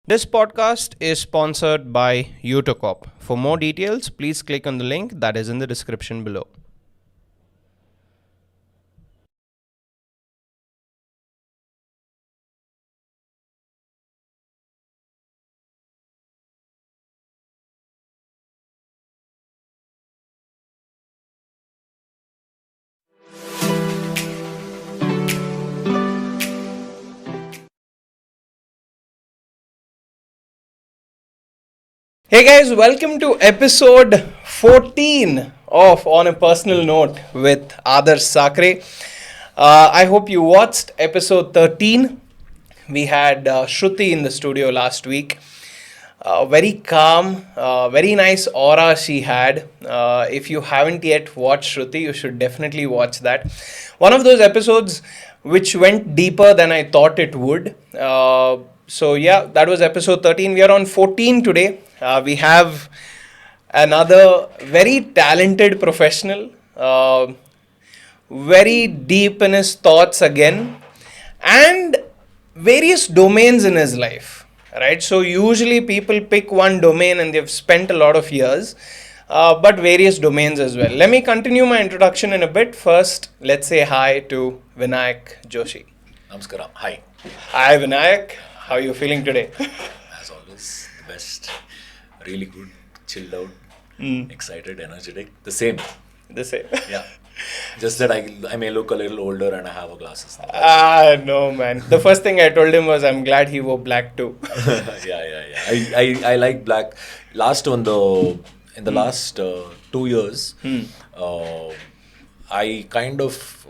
This podcast is sponsored by Utocop. For more details, please click on the link that is in the description below. Hey guys, welcome to episode 14 of On a Personal Note with Adarsh Sakre. I hope you watched episode 13. We had Shruti in the studio last week. Very calm, very nice aura she had. If you haven't yet watched Shruti, you should definitely watch that. One of those episodes which went deeper than I thought it would. That was episode 13. We are on 14 today. We have another very talented professional, very deep in his thoughts again, and various domains in his life. Right, so usually people pick one domain and they've spent a lot of years, but various domains as well. Let me continue my introduction in a bit. First, let's say hi to Vinayak Joshi. Namaskaram. Hi. Hi Vinayak, how are you feeling today? As always, the best. Really good, chilled out, excited, energetic. The same. The same. Yeah. Just that I may look a little older and I have glasses now. No man. The first thing I told him was I'm glad he wore black too. yeah. I like black. In the last 2 years, I kind of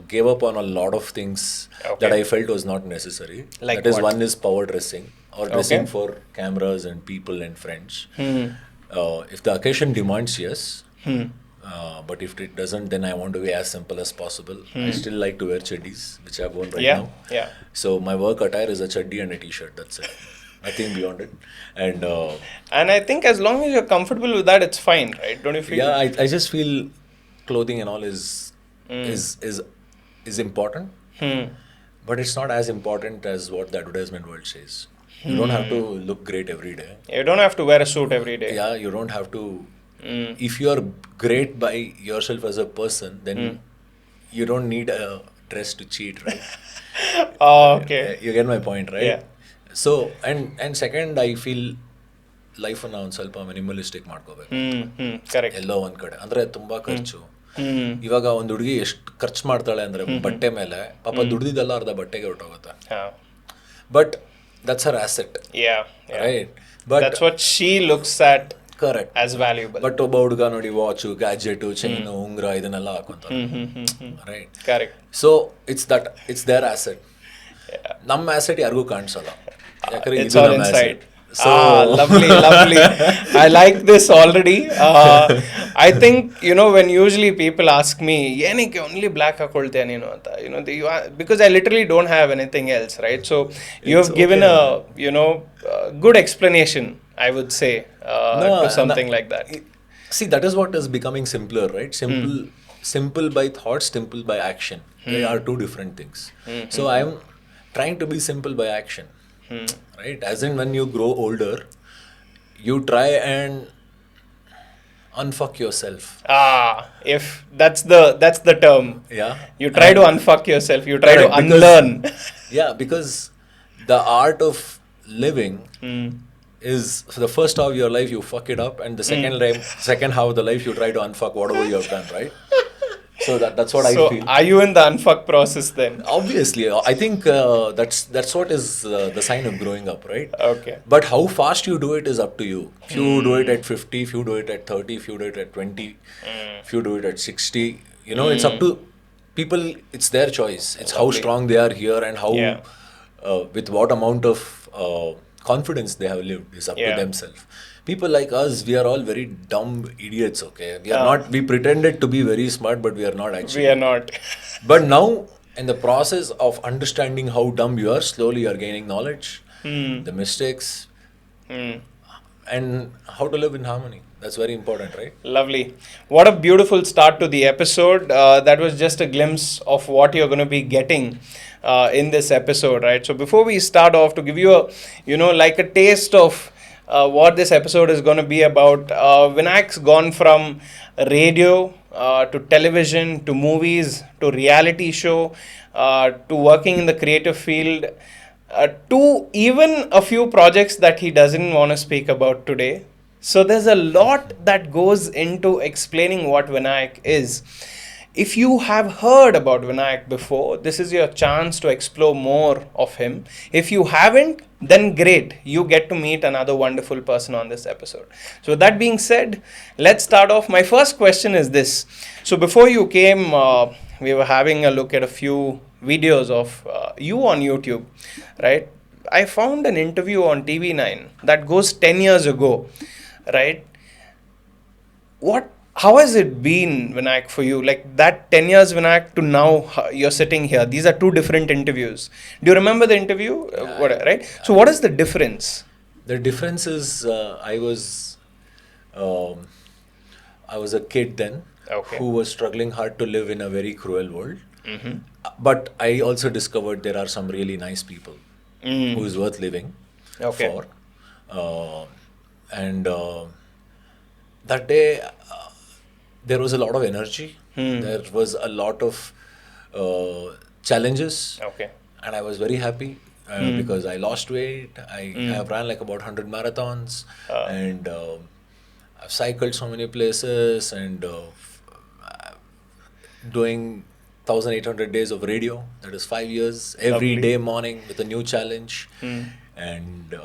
gave up on a lot of things that I felt was not necessary. Like that is, what? one is power dressing or dressing for cameras and people and friends. If the occasion demands, yes. But if it doesn't, then I want to be as simple as possible. I still like to wear chaddis, which I've worn right now. Yeah. So my work attire is a chaddi and a t-shirt. That's it. Nothing beyond it. And And I think as long as you're comfortable with that, it's fine, right? Don't you feel? yeah, I just feel clothing and all is important. But it's not as important as what the advertisement world says. You don't have to look great every day. You don't have to wear a suit every day. Yeah, you don't have to. If you are great by yourself as a person, then you don't need a dress to cheat, right? Oh, okay. You get my point, right? Yeah. So and second, I feel ಲೈಫನ್ನು ಒಂದು ಸ್ವಲ್ಪ minimalistic ಮಾಡ್ಕೋಬೇಕು. Correct. ಎಲ್ಲೋ ಒಂದು ಕಡೆ ಅಂದರೆ ತುಂಬ ಖರ್ಚು. ಇವಾಗ ಒಂದು ಹುಡುಗಿ ಎಷ್ಟು ಖರ್ಚು ಮಾಡ್ತಾಳೆ ಅಂದರೆ ಬಟ್ಟೆ ಮೇಲೆ, ಪಾಪ ದುಡ್ದಿದ್ದೆಲ್ಲ ಅರ್ಧ ಬಟ್ಟೆಗೆ ಹೊರಟೋಗುತ್ತೆ. But that's her asset. Yeah. Right. But That's what she looks at correct as valuable. But ಒಬ್ಬ ಹುಡುಗ ನೋಡಿ ವಾಚು, ಗ್ಯಾಜೆಟು, ಚೈನು, ಉಂಗುರ ಇದನ್ನೆಲ್ಲ ಹಾಕೊಂತಾರೆ. Right. Correct. So it's their asset. ನಮ್ಮ ಆಸೆಟ್ ಯಾರಿಗೂ ಕಾಣಿಸಲ್ಲ, ಯಾಕಂದ್ರೆ It's ಇದು all ನಮ್ಮ inside. Asset. So Lovely. I like this already. I think, when usually people ask me, ಏನಕ್ಕೆ only black ಹಾಕೊಳ್ತೀಯ ನೀನು ಅಂತ, because I literally don't have anything else, right? So you have given a, good explanation, I would say, to something like that. See, that is what is becoming simpler, right? Simple by thought, simple by action. They are two different things. So I am trying to be simple by action. Right? As in, when you grow older, you try and unfuck yourself. If that's the term. Yeah. You try to unfuck yourself. You try to unlearn. Yeah, because the art of living is, for the first half of your life you fuck it up, and the second half of the life you try to unfuck whatever you have done, right? So that's what I feel. So are you in the unfuck process then? Obviously, I think that's what is the sign of growing up, right? Okay. But how fast you do it is up to you. If you do it at 50, if you do it at 30, if you do it at 20, if you do it at 60, it's up to people. It's their choice. It's how strong they are here and how, with what amount of confidence they have lived is up to themselves. People like us, we are all very dumb idiots, okay? We are not, we pretended to be very smart, but we are not actually. We are not. But now, in the process of understanding how dumb you are, slowly you are gaining knowledge, the mistakes, and how to live in harmony. That's very important, right? Lovely. What a beautiful start to the episode. That was just a glimpse of what you're going to be getting in this episode, right? So before we start off, to give you a, like a taste of what this episode is going to be about, Vinayak's gone from radio to television to movies to reality show to working in the creative field to even a few projects that he doesn't want to speak about today. So there's a lot that goes into explaining what Vinayak is. If you have heard about Vinayak before, this is your chance to explore more of him. If you haven't, then great. You get to meet another wonderful person on this episode. So with that being said, let's start off. My first question is this. So before you came, we were having a look at a few videos of you on YouTube, right? I found an interview on TV9 that goes 10 years ago, right? How has it been, Vinayak, for you? Like that 10 years, Vinayak, to now you're sitting here. These are two different interviews. Do you remember the interview? Right? So what is the difference? The difference is um, I was a kid then Okay. who was struggling hard to live in a very cruel world. But I also discovered there are some really nice people who is worth living Okay. for. And that day, there was a lot of energy. There was a lot of challenges. Okay. And I was very happy because I lost weight. I have ran like about 100 marathons. And I've cycled so many places and doing 1,800 days of radio. That is 5 years. Every Lovely. day morning with a new challenge. And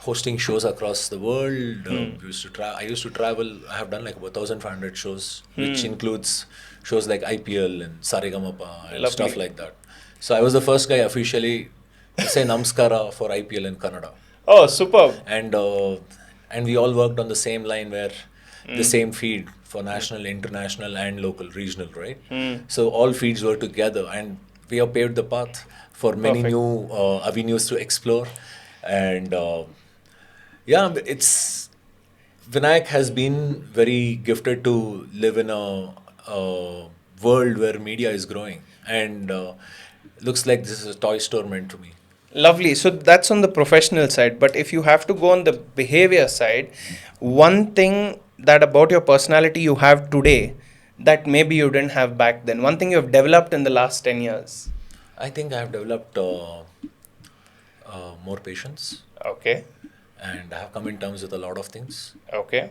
hosting shows across the world. I used to travel. I have done like about 1,500 shows, which includes shows like IPL and Saregamapa and stuff Lovely. like that. So I was the first guy officially to say Namaskara for IPL in Kannada. Oh, superb. And we all worked on the same line where the same feed for national, international, and local, regional, right? So all feeds were together, and we have paved the path for many Perfect. new avenues to explore. And yeah, it's Vinayak has been very gifted to live in a world where media is growing, and looks like this is a toy store meant to me. Lovely. So that's on the professional side. But if you have to go on the behavior side, one thing that about your personality you have today that maybe you didn't have back then, one thing you have developed in the last 10 years. I think I have developed more patience, Okay. and I have come in terms with a lot of things. Okay.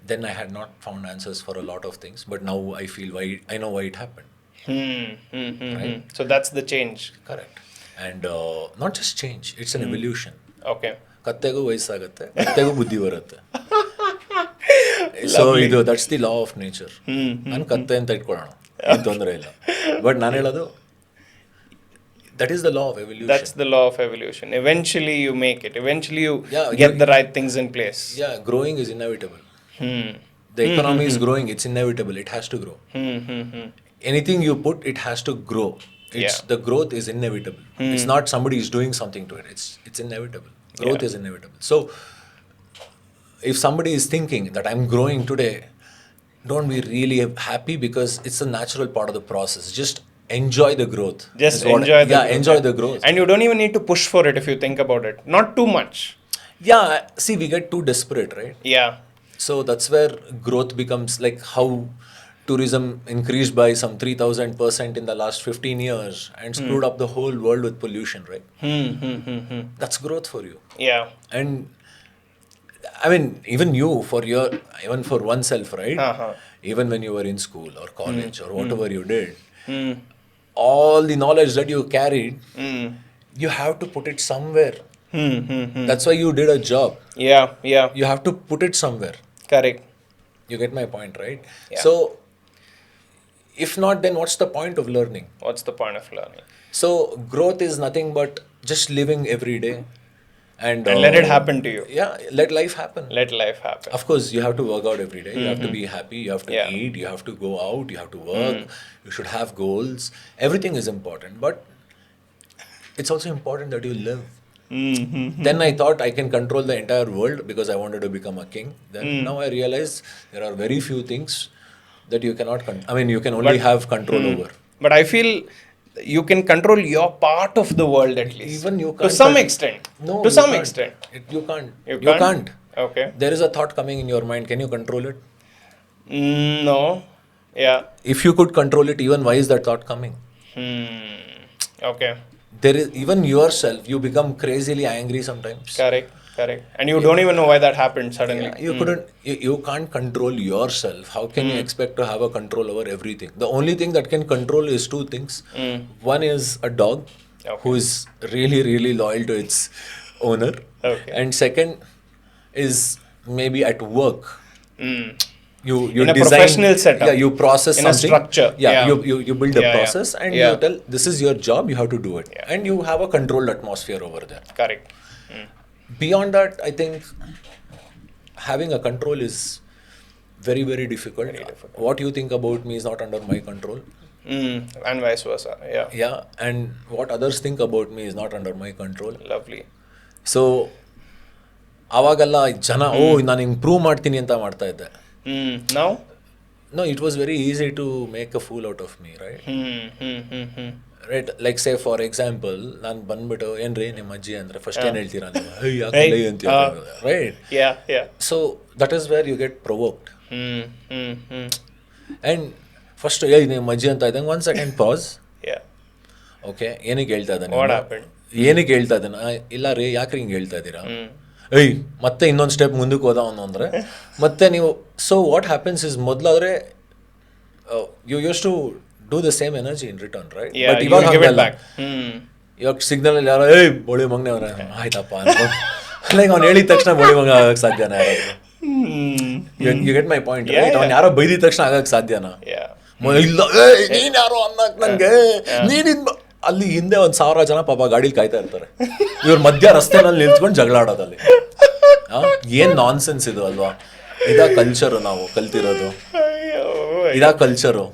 Then I had not found answers for a lot of things, but now I feel I know why it happened. Right? So that's the change. Correct. And not just change, it's an evolution. Okay. ಕತ್ತೆಗೂ ವಯಸ್ಸಾಗತ್ತೆ ಕತ್ತೆಗೂ ಬುದ್ಧಿ ಬರುತ್ತೆ so ಇದು that's the law of nature ನಾನು ಕತ್ತೆ ಅಂತ ಇಟ್ಕೊಳ್ಳೋಣ ಏನು ತೊಂದರೆ ಇಲ್ಲ ಬಟ್ ನಾನು ಹೇಳೋದು that is the law of evolution That's the law of evolution. Eventually you make it. Eventually you Yeah, get you- the right things in place. Yeah growing is inevitable the economy is growing, it's inevitable, it has to grow. Anything you put, it has to grow. Yeah. The growth is inevitable. It's not somebody is doing something to it. It's inevitable. Growth Yeah. is inevitable. So if somebody is thinking that I'm growing today, don't be really happy because it's a natural part of the process. Just enjoy the growth. Just is what- enjoy the yeah, growth. enjoy the growth. And you don't even need to push for it if you think about it. Not too much. Yeah, see, we get too desperate, right? Yeah. So that's where growth becomes like how tourism increased by some 3,000% in the last 15 years and screwed up the whole world with pollution, right? That's growth for you. Yeah. And I mean, even for oneself, right? Even when you were in school or college or whatever you did, all the knowledge that you carried, you have to put it somewhere. That's why you did a job. Yeah. Yeah. You have to put it somewhere. Correct. You get my point, right? Yeah. So, if not, then what's the point of learning? What's the point of learning? So, growth is nothing but just living every day and let it happen to you. Yeah, let life happen. Let life happen. Of course, you have to work out every day. You have to be happy. You have to Yeah. eat. You have to go out. You have to work. You should have goals. Everything is important, but it's also important that you live. Then I thought I can control the entire world because I wanted to become a king. Then now I realize there are very few things that you cannot you can only have control over. But I feel you can control your part of the world at least. Even you to can't some extent. No, To you some can't. extent. You can't. You You can't? can't. Okay. There is a thought coming in your mind. Can you control it? No. Yeah. If you could control it, even why is that thought coming? Okay. There is even yourself. You become crazily angry sometimes. Correct. And you don't even know why that happened suddenly. You couldn't. You can't control yourself. How can you expect to have a control over everything? The only thing that can control is two things. One is a dog, who is really, really loyal to its owner. Okay. And second is maybe at work. You In a design, professional setup. Yeah, you process In a something. structure. Yeah, Yeah. you build a Yeah, process and Yeah. you tell this is your job. You have to do it, and you have a controlled atmosphere over there. Correct. Beyond that, I think having a control is very, very difficult. What you think about me is not under my control. And vice versa. Yeah. Yeah, and what others think about me is not under my control. Lovely. So ಆವಾಗೆಲ್ಲ ಜನ ನಾನು ಹಿಂಗೆ prove ಮಾಡ್ತೀನಿ ಅಂತ ಮಾಡ್ತಾ ಇದ್ದೆ. Now? No, it was very easy to make a fool out of me, right? Right, like say for example, ನಾನು ಬಂದ್ಬಿಟ್ಟು ಏನ್ರಿ ನಿಮ್ಮ ಅಜ್ಜಿ ಅಂದ್ರೆ ಫಸ್ಟ್ ಏನು ಹೇಳ್ತೀರಾ ನೀವು? ಯಾಕೆ ಅಂತ right? Yeah. So that is where you get provoked. And first ನಿಮ್ಮ ಅಜ್ಜಿ ಅಂತ ಇದ್ದಂಗೆ 1 second ಪಾಸ್. Yeah. ಓಕೆ, ಏನಕ್ಕೆ ಹೇಳ್ತಾ ಇದ್ದಾನೆ? What happened? ಏನಕ್ಕೆ ಹೇಳ್ತಾ ಇದ್ದಾನ? ಇಲ್ಲ ರೀ, ಯಾಕ್ರಿ ಹಿಂಗೆ ಹೇಳ್ತಾ ಇದ್ದೀರಾ? ಮತ್ತೆ ಇನ್ನೊಂದು ಸ್ಟೆಪ್ ಮುಂದಕ್ಕೆ ಹೋದ ಅವನು ಅಂದರೆ ಮತ್ತೆ ನೀವು. ಸೊ ವಾಟ್ ಹ್ಯಾಪನ್ಸ್ ಇಸ್ ಮೊದಲಾದ್ರೆ you use to do the same energy in return, right? But ಇವಾಗ ಸಿಗ್ನಲ್ ಅಲ್ಲಿ ಯಾರೋ ಬೋಳಿ ಮಗನೇ ಅವ್ರೆ ಆಯ್ತಪ್ಪ ಅಂತ ಲೈಕ್ ಅವ್ನು ಹೇಳಿದ ತಕ್ಷಣ ಬೋಳಿ ಮಗ ಆಗಕ್ಕೆ ಸಾಧ್ಯನಾ? You get my point, right? ಅವ್ನು ಯಾರೋ ಬೈದಿದ ತಕ್ಷಣ ಆಗಕ್ಕೆ ಸಾಧ್ಯನಾ? ಇಲ್ಲ, ನೀನ್ ಯಾರೋ ಅನ್ನಕ್ ನಂಗೆ ನೀನಿಂದ ಅಲ್ಲಿ ಹಿಂದೆ 1,000 ಜನ ಪಾಪ ಗಾಡೀಲಿ ಕಾಯ್ತಾ ಇರ್ತಾರೆ. ಇವ್ರ ಮಧ್ಯ ರಸ್ತೆನಲ್ಲಿ ನಿಲ್ತ್ಕೊಂಡು ಜಗಳ ಆಡೋದಲ್ಲಿ ಏನ್ ನಾನ್ ಸೆನ್ಸ್ ಇದು ಅಲ್ವಾ? ಇದಾ ಕಲ್ಚರು ನಾವು ಕಲ್ತಿರೋದು? ಇದಾ ಕಲ್ಚರು?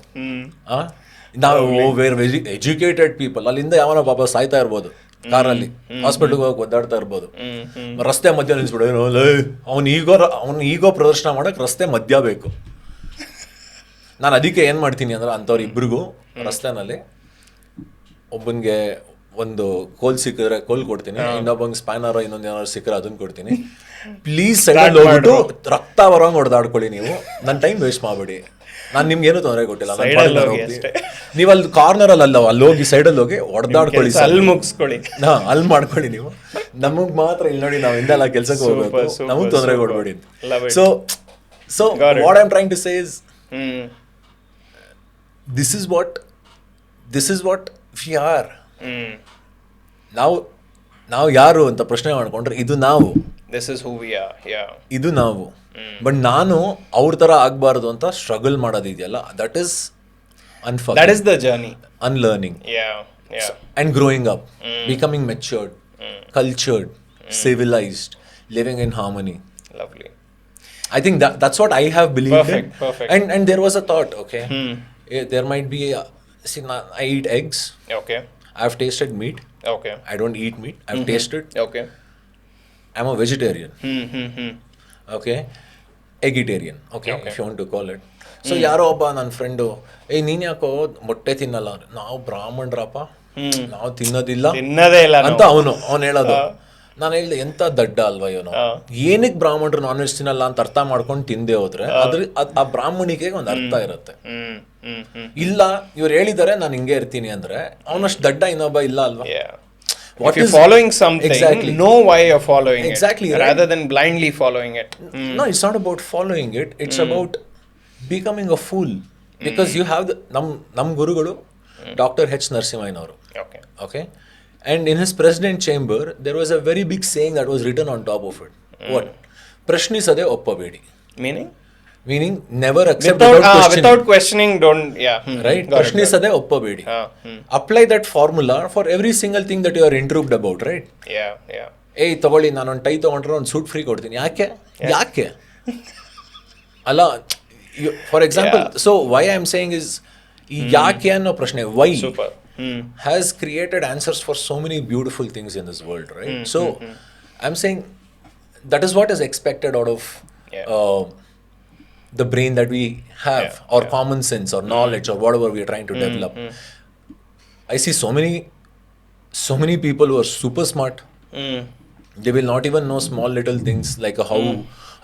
ನಾವು ವೇರ್ ಎಜುಕೇಟೆಡ್ ಪೀಪಲ್ ಅಲ್ಲಿಂದ ಯಾವನೋ ಪಾಪ ಸಾಯ್ತಾ ಇರ್ಬೋದು, ಕಾರಲ್ಲಿ ಹಾಸ್ಪಿಟಲ್ಗೆ ಹೋಗಿ ಒದ್ದಾಡ್ತಾ ಇರ್ಬೋದು, ರಸ್ತೆ ಮಧ್ಯ ನಿಲ್ಸ್ಬಿಡು. ಅವ್ನ ಈಗೋ ಪ್ರದರ್ಶನ ಮಾಡಕ್ ರಸ್ತೆ ಮಧ್ಯ ಬೇಕು. ನಾನು ಅದಕ್ಕೆ ಏನು ಮಾಡ್ತೀನಿ ಅಂದ್ರೆ ಅಂಥವ್ರು ಇಬ್ರಿಗೂ ರಸ್ತೆನಲ್ಲಿ ಒಬ್ಬನಿಗೆ ಒಂದು ಕೋಲ್ ಸಿಕ್ಕಿದ್ರೆ ಕೋಲ್ ಕೊಡ್ತೀನಿ, ಇನ್ನೊಬ್ಬಂಗೆ ಸ್ಪ್ಯಾನರ್ ಇನ್ನೊಂದು ಏನಾದ್ರು ಸಿಕ್ಕರೆ ಅದನ್ನ ಕೊಡ್ತೀನಿ. ಪ್ಲೀಸ್ ಸೈಡಲ್ಲಿ ಹೋಗ್ಬಿಟ್ಟು ರಕ್ತ ಬರೋಂಗೆ ಹೊಡೆದಾಡ್ಕೊಳ್ಳಿ. ನೀವು ನನ್ನ ಟೈಮ್ ವೇಸ್ಟ್ ಮಾಡಬೇಡಿ. ನಾನು ನಿಮ್ಗೆ ಏನೂ ತೊಂದರೆ ಕೊಟ್ಟಿಲ್ಲ. ನೀವು ಅಲ್ಲಿ ಕಾರ್ನರಲ್ಲಿ ಅಲ್ಲ, ಅಲ್ಲಿ ಹೋಗಿ ಸೈಡಲ್ಲಿ ಹೋಗಿ ಹೊಡೆದಾಡ್ಕೊಳ್ಳಿ, ಅಲ್ಲಿ ಮುಗಿಸ್ಕೊಳ್ಳಿ, ಅಲ್ಲಿ ಮಾಡ್ಕೊಳ್ಳಿ. ನೀವು ನಮಗೆ ಮಾತ್ರ ಇಲ್ಲಿ ನೋಡಿ, ನಾವು ಹಿಂದೆಲ್ಲ ಕೆಲ್ಸಕ್ಕೆ ಹೋಗ್ಬೇಕು, ನಮಗೆ ತೊಂದರೆ ಕೊಡ್ಬೇಡಿ. So what I am trying to say is this is what we are. ನಾವು ಯಾರು ಅಂತ ಪ್ರಶ್ನೆ ಮಾಡ್ಕೊಂಡ್ರೆ ಇದು ನಾವು. This is who we are. Yeah. ಇದು ನಾವು. ಬಟ್ ನಾನು ಅವ್ರ ತರ ಆಗ್ಬಾರ್ದು ಅಂತ ಸ್ಟ್ರಗಲ್ ಮಾಡೋದಿದೆಯಲ್ಲ, that is that is the journey. Unlearning. Yeah. And growing up, becoming matured, cultured, civilized, living in harmony. Lovely. I think that's what I have believed in. Perfect. And there was a thought, okay. There might be I eat eggs. Okay. I've tasted meat. Okay. I don't eat meat. I've tasted. Okay. I'm a vegetarian. Okay. Eggitarian. Okay. If you want to call it. So ಯಾರೋ ಒಬ್ಬ ನನ್ನ friend, ನೀನ್ ಯಾಕೋ ಮೊಟ್ಟೆ ತಿನ್ನಲ್ಲ? ನಾವು ಬ್ರಾಹ್ಮಣರಪ್ಪ, ನಾವು ತಿನ್ನೋದೇ ಇಲ್ಲ ಅಂತ ಅವನು ಹೇಳೋದು. ನಾನು ಹೇಳಿದೆ, ಎಂತ ದಡ್ಡ ಅಲ್ವಾ ಇವನು? ಏನಕ್ಕೆ ಬ್ರಾಹ್ಮಣರು ನಾನ್ ವೆಜ್ ತಿನ್ನಲ್ಲ ಅಂತ ಅರ್ಥ ಮಾಡ್ಕೊಂಡು ತಿಂದೆ ಹೋದ್ರೆ ಆ ಬ್ರಾಹ್ಮಣಿಗೆ ಒಂದು ಅರ್ಥ ಇರುತ್ತೆ. ಇಲ್ಲ, ಇವ್ರು ಹೇಳಿದಾರೆ ನಾನು ಹಿಂಗೆ ಇರ್ತೀನಿ ಅಂದ್ರೆ ಅವನಷ್ಟು ದಡ್ಡ ಇನ್ನೊಬ್ಬ ಇಲ್ಲ ಅಲ್ವಾ? If you're following something, know why you're following it. Rather than blindly following it. No, it's not about following it. It's about becoming a fool. Because you have ನಮ್ಮ ಗುರುಗಳು Dr. H. ನರಸಿಂಹಯ್ಯನವರು. Okay. And in his president chamber, there was a very big saying that was written on top of it. What? ಪ್ರಶ್ನಿಸದೆ ಒಪ್ಪಬೇಡಿ. Meaning never accept without questioning. Don't. Right? ಪ್ರಶ್ನಿಸದೆ ಒಪ್ಪಬೇಡಿ. Apply that formula for every single thing that you are intrigued about, right? Yeah. ತಗೊಳ್ಳಿ, ನಾನು ಒಂದು tie ತಗೊಂಡ್ರೆ ಒಂದು suit free ಕೊಡ್ತೀನಿ. ಯಾಕೆ ಅಲ್ಲ, for example. So why I am saying is, ಯಾಕೆ ಅನ್ನೋ ಪ್ರಶ್ನೆ. Y? has created answers for so many beautiful things in this world, right? So I'm saying that is what is expected out of Yeah. the brain that we have, Yeah, or yeah. common sense or knowledge or whatever we are trying to develop. I see so many people who are super smart. They will not even know small little things like how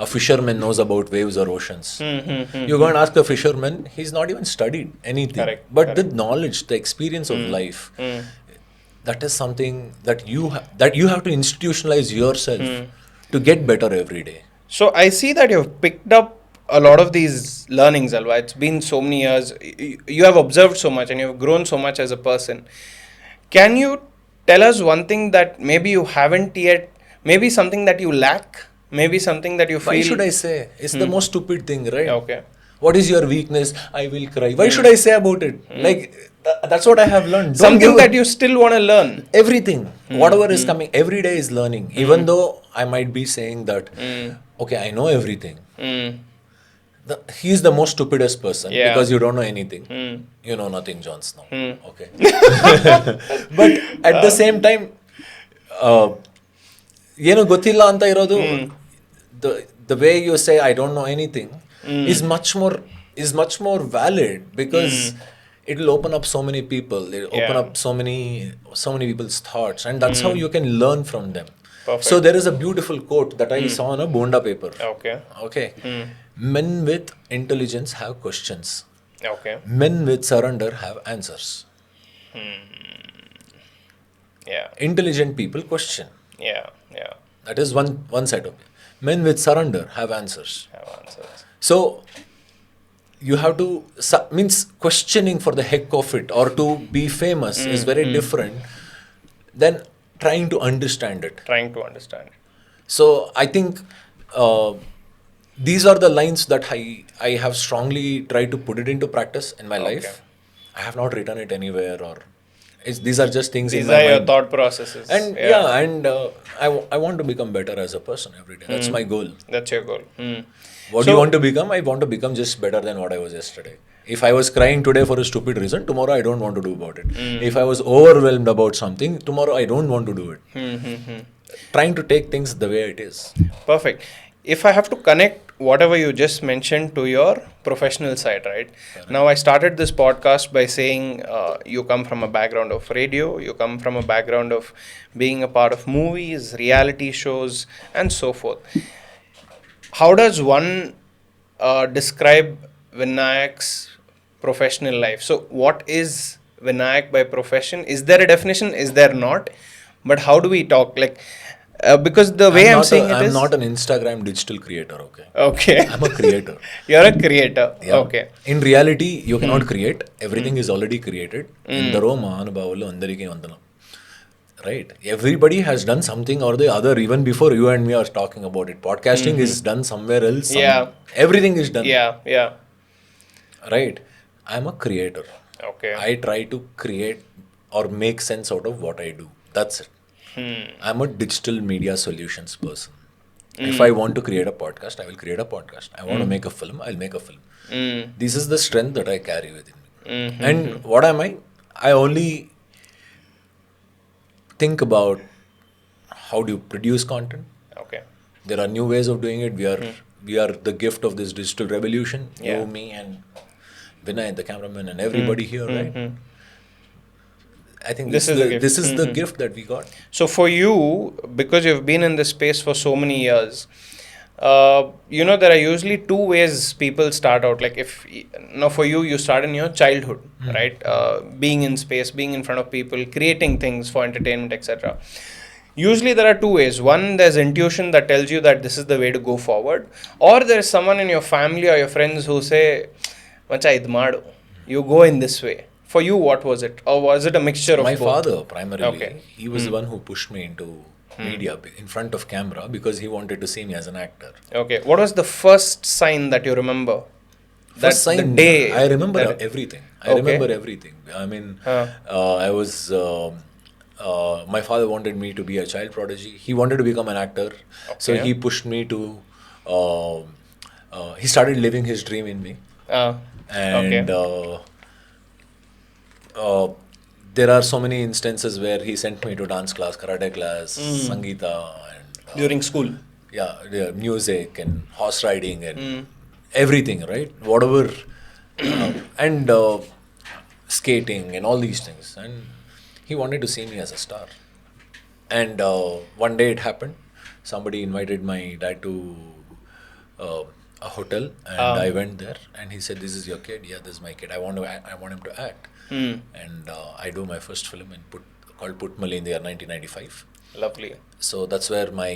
a fisherman knows about waves or oceans. You go and ask a fisherman, he's not even studied anything. Correct, But correct. the knowledge, the experience of life, that is something that you have to institutionalize yourself to get better every day. So I see that you've picked up a lot of these learnings, Alva. It's been so many years. You have observed so much and you have grown so much as a person. Can you tell us one thing that maybe you haven't yet, maybe something that you lack, maybe something that you feel... Why should I say? It's the most stupid thing, right? Okay. What is your weakness? I will cry. Why should I say about it? Like, that's what I have learned. Don't Something give that you still want to learn. everything, whatever is coming, every day is learning. Even though I might be saying that, okay, I know everything. He is the most stupidest person Yeah. because you don't know anything. You know nothing, Jon Snow. Okay. But at the same time, ಏನು ಗೊತ್ತಿಲ್ಲ ಅಂತ ಇರೋದು, the way you say I don't know anything is much more valid, because it will open up so many people. It will open Yeah. up so many people's thoughts, and that's how you can learn from them. Perfect. So there is a beautiful quote that I saw on a Bonda paper. Okay. Okay. Men with intelligence have questions. Okay. Men with surrender have answers. Yeah. Intelligent people question. Yeah. Yeah. That is one side of it. Men with surrender have answers. Have answers. So you have to means questioning for the heck of it or to be famous is very different than trying to understand it. Trying to understand. So I think these are the lines that I have strongly tried to put it into practice in my life. I have not written it anywhere, or these are just things These in my are your mind. thought processes. And and I want to become better as a person every day. That's my goal. That's your goal. What do you want to become? I want to become just better than what I was yesterday. If I was crying today for a stupid reason, tomorrow I don't want to do about it. If I was overwhelmed about something, tomorrow I don't want to do it. Trying to take things the way it is. Perfect. If I have to connect whatever you just mentioned to your professional side, right? Now, I started this podcast by saying you come from a background of radio, you come from a background of being a part of movies, reality shows, and so forth. How does one describe Vinayak's professional life? So, what is Vinayak by profession? Is there a definition? Is there not? But how do we talk? Like, because the way I'm saying it I'm is... not an Instagram digital creator, okay? Okay. I'm a creator. You're a creator. Yeah. Okay. In reality, you cannot create. Everything is already created. Indaro mahanubhavalu andariki vandanam. Right? Everybody has done something or the other, even before you and me are talking about it. Podcasting is done somewhere else. Yeah. Everything is done. Yeah. Yeah. Right? I'm a creator. Okay. I try to create or make sense out of what I do. That's it. I'm a digital media solutions person. If I want to create a podcast, I will create a podcast. I want to make a film, I'll make a film. This is the strength that I carry within me. And what am I? I only think about how do you produce content. Okay. There are new ways of doing it. We are the gift of this digital revolution. Yeah. You, me, and Vinay, the cameraman, and everybody here, right? I think This is the gift. This is the gift that we got. So for you, because you've been in this space for so many years, there are usually two ways people start out. Like now for you, you start in your childhood, right? Being in space, being in front of people, creating things for entertainment, etc. Usually there are two ways. One, there's intuition that tells you that this is the way to go forward. Or there's someone in your family or your friends who say, Macha, idu maadu. You go in this way. For you, what was it? Or was it a mixture of My both? father, primarily, Okay. he was the one who pushed me into media in front of camera because he wanted to see me as an actor. Okay. What was the first sign that you remember? First sign, the day. I remember that- everything. I Okay. remember everything. I mean, I was. My father wanted me to be a child prodigy. He wanted to become an actor, so Okay. he pushed me to. He started living his dream in me, okay. and there are so many instances where he sent me to dance class, karate class, Sangeeta, and During school. yeah, music and horse riding and everything, right? Whatever, and skating and all these things. And he wanted to see me as a star. And one day it happened. Somebody invited my dad to uh, a hotel, and I went there. And he said, "This is your kid. Yeah, this is my kid. I want to. I want him to act." And I do my first film called Putmali in the year 1995. Lovely. So that's where my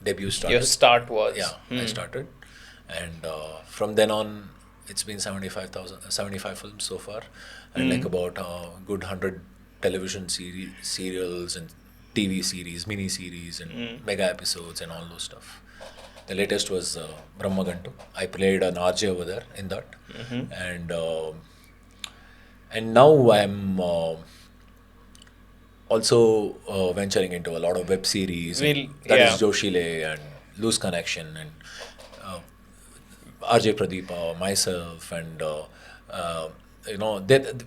debut started. Your start was. Yeah, I started, and from then on, it's been 75 films so far, and like about a good 100 television serials and TV series, mini series, and mega episodes, and all those stuff. The latest was Brahmagantu. I played an RJ over there in that, and now I'm also venturing into a lot of web series. That is Joshile and Loose Connection and RJ Pradeepa, myself, and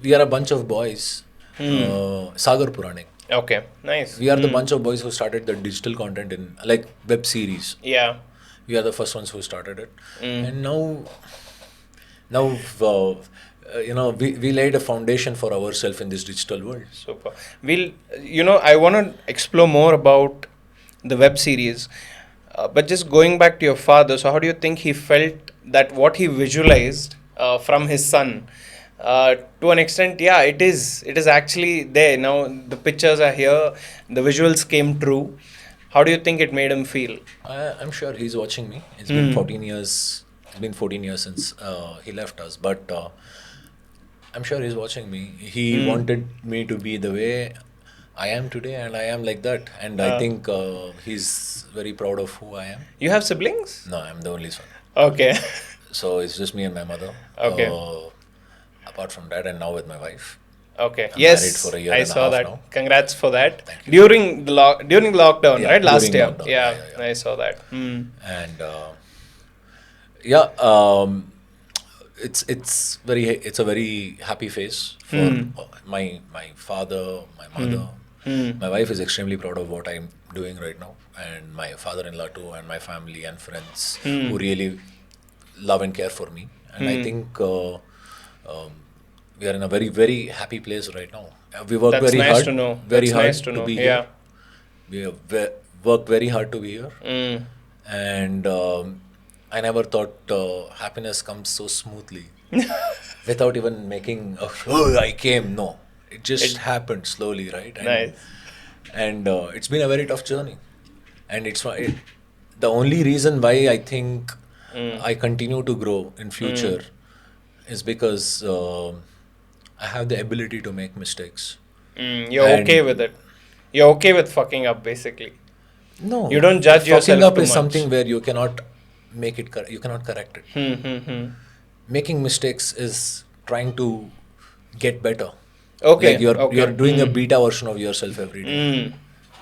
we are a bunch of boys. Sagar Puranik. Okay, nice. We are the bunch of boys who started the digital content in like web series. Yeah. We are the first ones who started it, and now we laid a foundation for ourselves in this digital world. Super. I want to explore more about the web series, but just going back to your father, so how do you think he felt that what he visualized from his son, to an extent, yeah, it is actually there. Now the pictures are here, the visuals came true. How do you think it made him feel? I'm sure he's watching me. It's been 14 years. It's been 14 years since he left us, but I'm sure he's watching me. He wanted me to be the way I am today, and I am like that. And I think he's very proud of who I am. You have siblings? No, I'm the only son. Okay. So it's just me and my mother. Okay. Apart from that, and now with my wife. Okay. I'm Yes, married for a year I and a saw half that. now. Congrats for that. Thank you. During lockdown, Yeah, right? Last during year. lockdown. Yeah, Yeah. I saw that. And it's a very happy phase for my father, my mother. My wife is extremely proud of what I'm doing right now, and my father-in-law too, and my family and friends who really love and care for me. And I think we are in a very, very happy place right now. We work That's very nice hard. to know. Very That's hard nice to know. be Yeah. here. We have worked very hard to be here. And I never thought happiness comes so smoothly without even making I came. No, it just happened slowly, right? And, Nice. And it's been a very tough journey, and the only reason why I think I continue to grow in future is because I have the ability to make mistakes. You're And- okay with it. You're okay with fucking up, basically. No, You don't judge yourself fucking up too is much. something where you cannot make it. You cannot correct it. Making mistakes is trying to get better. Okay. Like you're okay. you're doing a beta version of yourself every day,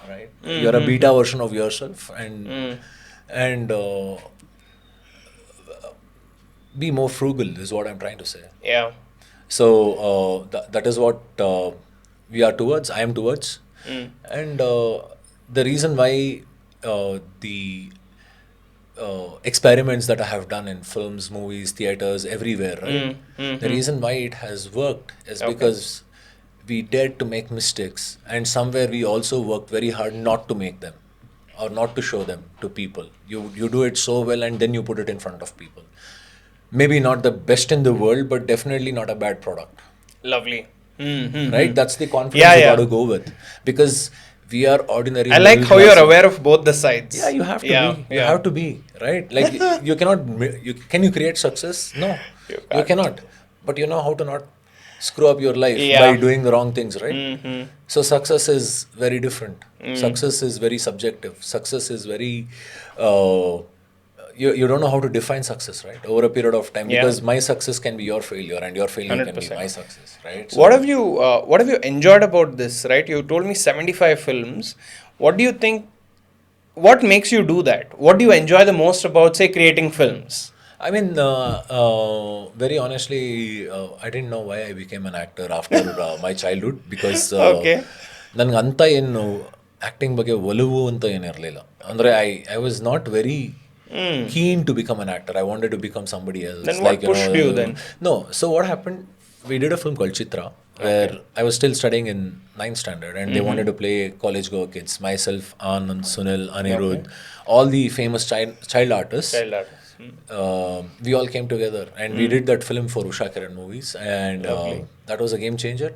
right? You're a beta version of yourself, and be more frugal is what I'm trying to say. Yeah. So that is what we are towards. I am towards, and the reason why the experiments that I have done in films, movies, theaters, everywhere, right? The reason why it has worked is because we dared to make mistakes, and somewhere we also worked very hard not to make them or not to show them to people. You do it so well, and then you put it in front of people. Maybe not the best in the world, but definitely not a bad product. Lovely. Right? That's the confidence Yeah, you yeah. got to go with, because we are ordinary. I like middle how you're class- aware of both the sides. Yeah, you have to Yeah, be. You yeah. have to be, right? Like you cannot. Can you create success? No, you cannot. But you know how to not screw up your life Yeah. by doing the wrong things, right? So success is very different. Success is very subjective. Success is very. You don't know how to define success, right? Over a period of time, Yeah. because my success can be your failure, and your failure can be 100%. my success, right? What have you enjoyed about this, right? You told me 75 films. What do you think, what makes you do that? What do you enjoy the most about, say, creating films? I mean, very honestly, I didn't know why I became an actor after my childhood because Okay. ನನಗೆ ಅಂತ ಏನು acting ಬಗ್ಗೆ ಒಲವು ಅಂತ ಏನಿರಲಿಲ್ಲ. ಅಂದರೆ I was not very keen to become an actor. I wanted to become somebody else. Then what pushed you then? No. So what happened? We did a film called Chitra, where I was still studying in 9th standard, and they wanted to play college go kids. Myself, Anand, Sunil, Anirudh, all the famous child artists. Child artist. We all came together, and we did that film for Usha Kiran Movies, and that was a game changer.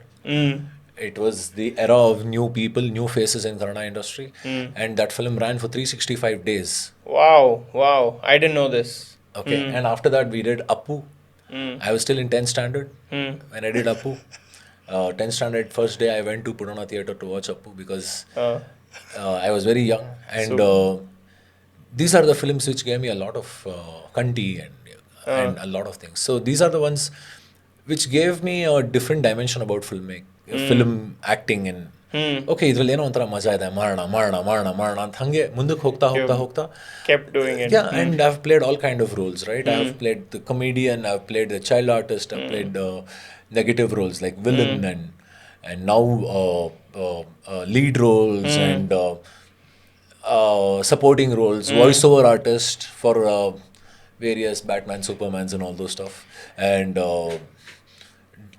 It was the era of new people, new faces in Kannada industry, and that film ran for 365 days. Wow. I didn't know this. Okay, and after that we did Appu. I was still in 10th standard when I did Appu. 10th standard first day I went to Pudana Theatre to watch Appu because I was very young, and these are the films which gave me a lot of kanti and a lot of things. So these are the ones which gave me a different dimension about film acting and okay, ಇದ್ರಲ್ಲಿ ಏನೋ ಒಂಥರ ಮಜಾ ಇದೆ, ಮಾಡೋಣ ಅಂತ ಹಂಗೆ ಮುಂದಕ್ಕೆ ಹೋಗ್ತಾ Kept doing it. yeah, and I've played all kind of roles, right? I've played the comedian, I've played the child artist, I've played negative roles like villain and now lead roles and supporting roles, voiceover artist for various Batman, Supermans and all those stuff, and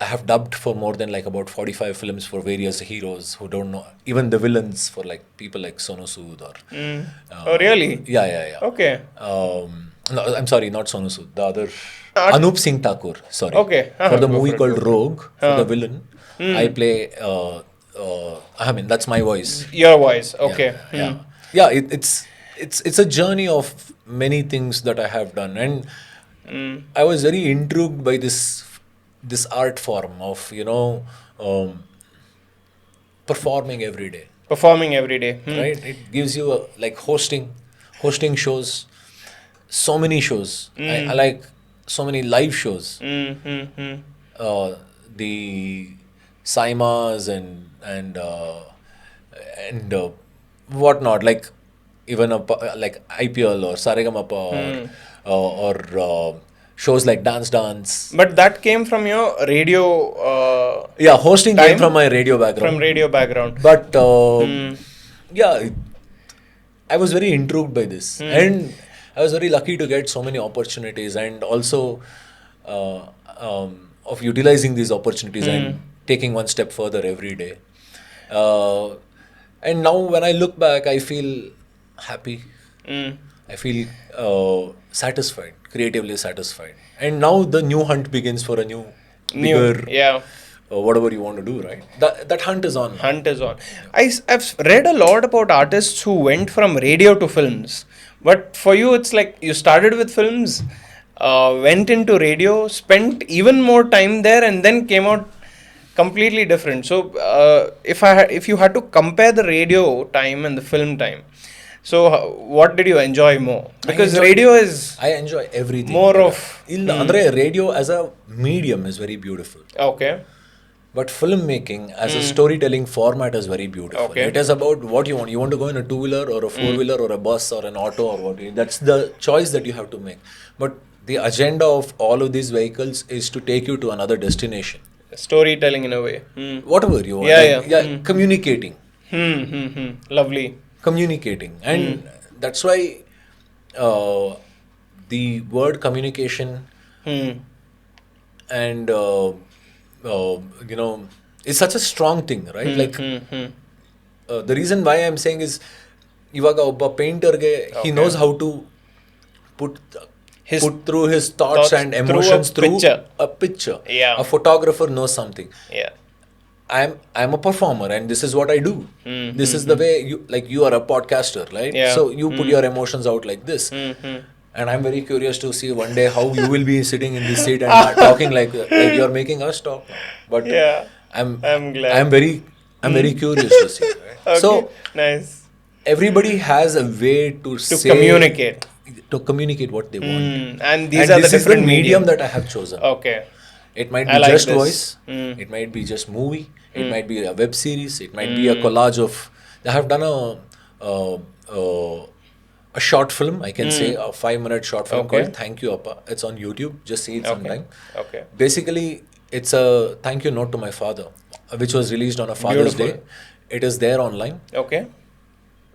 I have dubbed for more than like about 45 films for various heroes who don't know, even the villains for like people like Sonu Sood or Oh, really? yeah. Okay. No, I'm sorry, not Sonu Sood, the other Anup Singh Thakur, sorry. Okay. For the movie called Rogue, for the villain, I play I mean that's my voice. Your voice. Okay. Yeah, it's a journey of many things that I have done, and I was very intrigued by this art form of performing every day. Right? It gives you like hosting shows, so many shows. I like so many live shows. The Saimas and whatnot, like even like IPL or Saregama or shows like Dance. But that came from your radio. Yeah, hosting time? came from my radio background. From radio background. But yeah, I was very intrigued by this, and I was very lucky to get so many opportunities, and also of utilizing these opportunities and taking one step further every day. And now when I look back, I feel happy. I feel satisfied, creatively satisfied. And now the new hunt begins for a bigger, whatever you want to do, right? That hunt is on. I've read a lot about artists who went from radio to films. But for you, it's like you started with films, went into radio, spent even more time there, and then came out completely different. So if you had to compare the radio time and the film time, so what did you enjoy more? Because radio is I enjoy everything. More of Andre radio as a medium is very beautiful. Okay. But filmmaking as a storytelling format is very beautiful. Okay. It is about what you want. You want to go in a two-wheeler or a four-wheeler or a bus or an auto or what. That's the choice that you have to make. But the agenda of all of these vehicles is to take you to another destination. Storytelling in a way. Whatever you want. Yeah. Communicating. Lovely. Communicating. And that's why the word communication and it's such a strong thing, right? Like the reason why I'm saying is ivaga obba painter ge he knows how to put through his thoughts and emotions through a picture. Yeah. A photographer knows something. Yeah. I'm a performer and this is what I do. This is the way you are a podcaster, right? Yeah. So you put your emotions out like this. And I'm very curious to see one day how you will be sitting in this seat and talking like you're making us talk. But I'm glad. I'm very curious to see. Right? Okay. So nice. Everybody has a way to communicate what they want. And these are the different medium that I have chosen. Okay. It might be just voice. It might be just movie. It might be a web series. It might be a collage of. I have done a short film, I can say, a 5-minute short film Okay. called Thank You Appa. It's on YouTube. Just see it sometime. Okay. Basically, it's a thank you note to my father, which was released on a Father's Beautiful. Day. It is there online. Okay.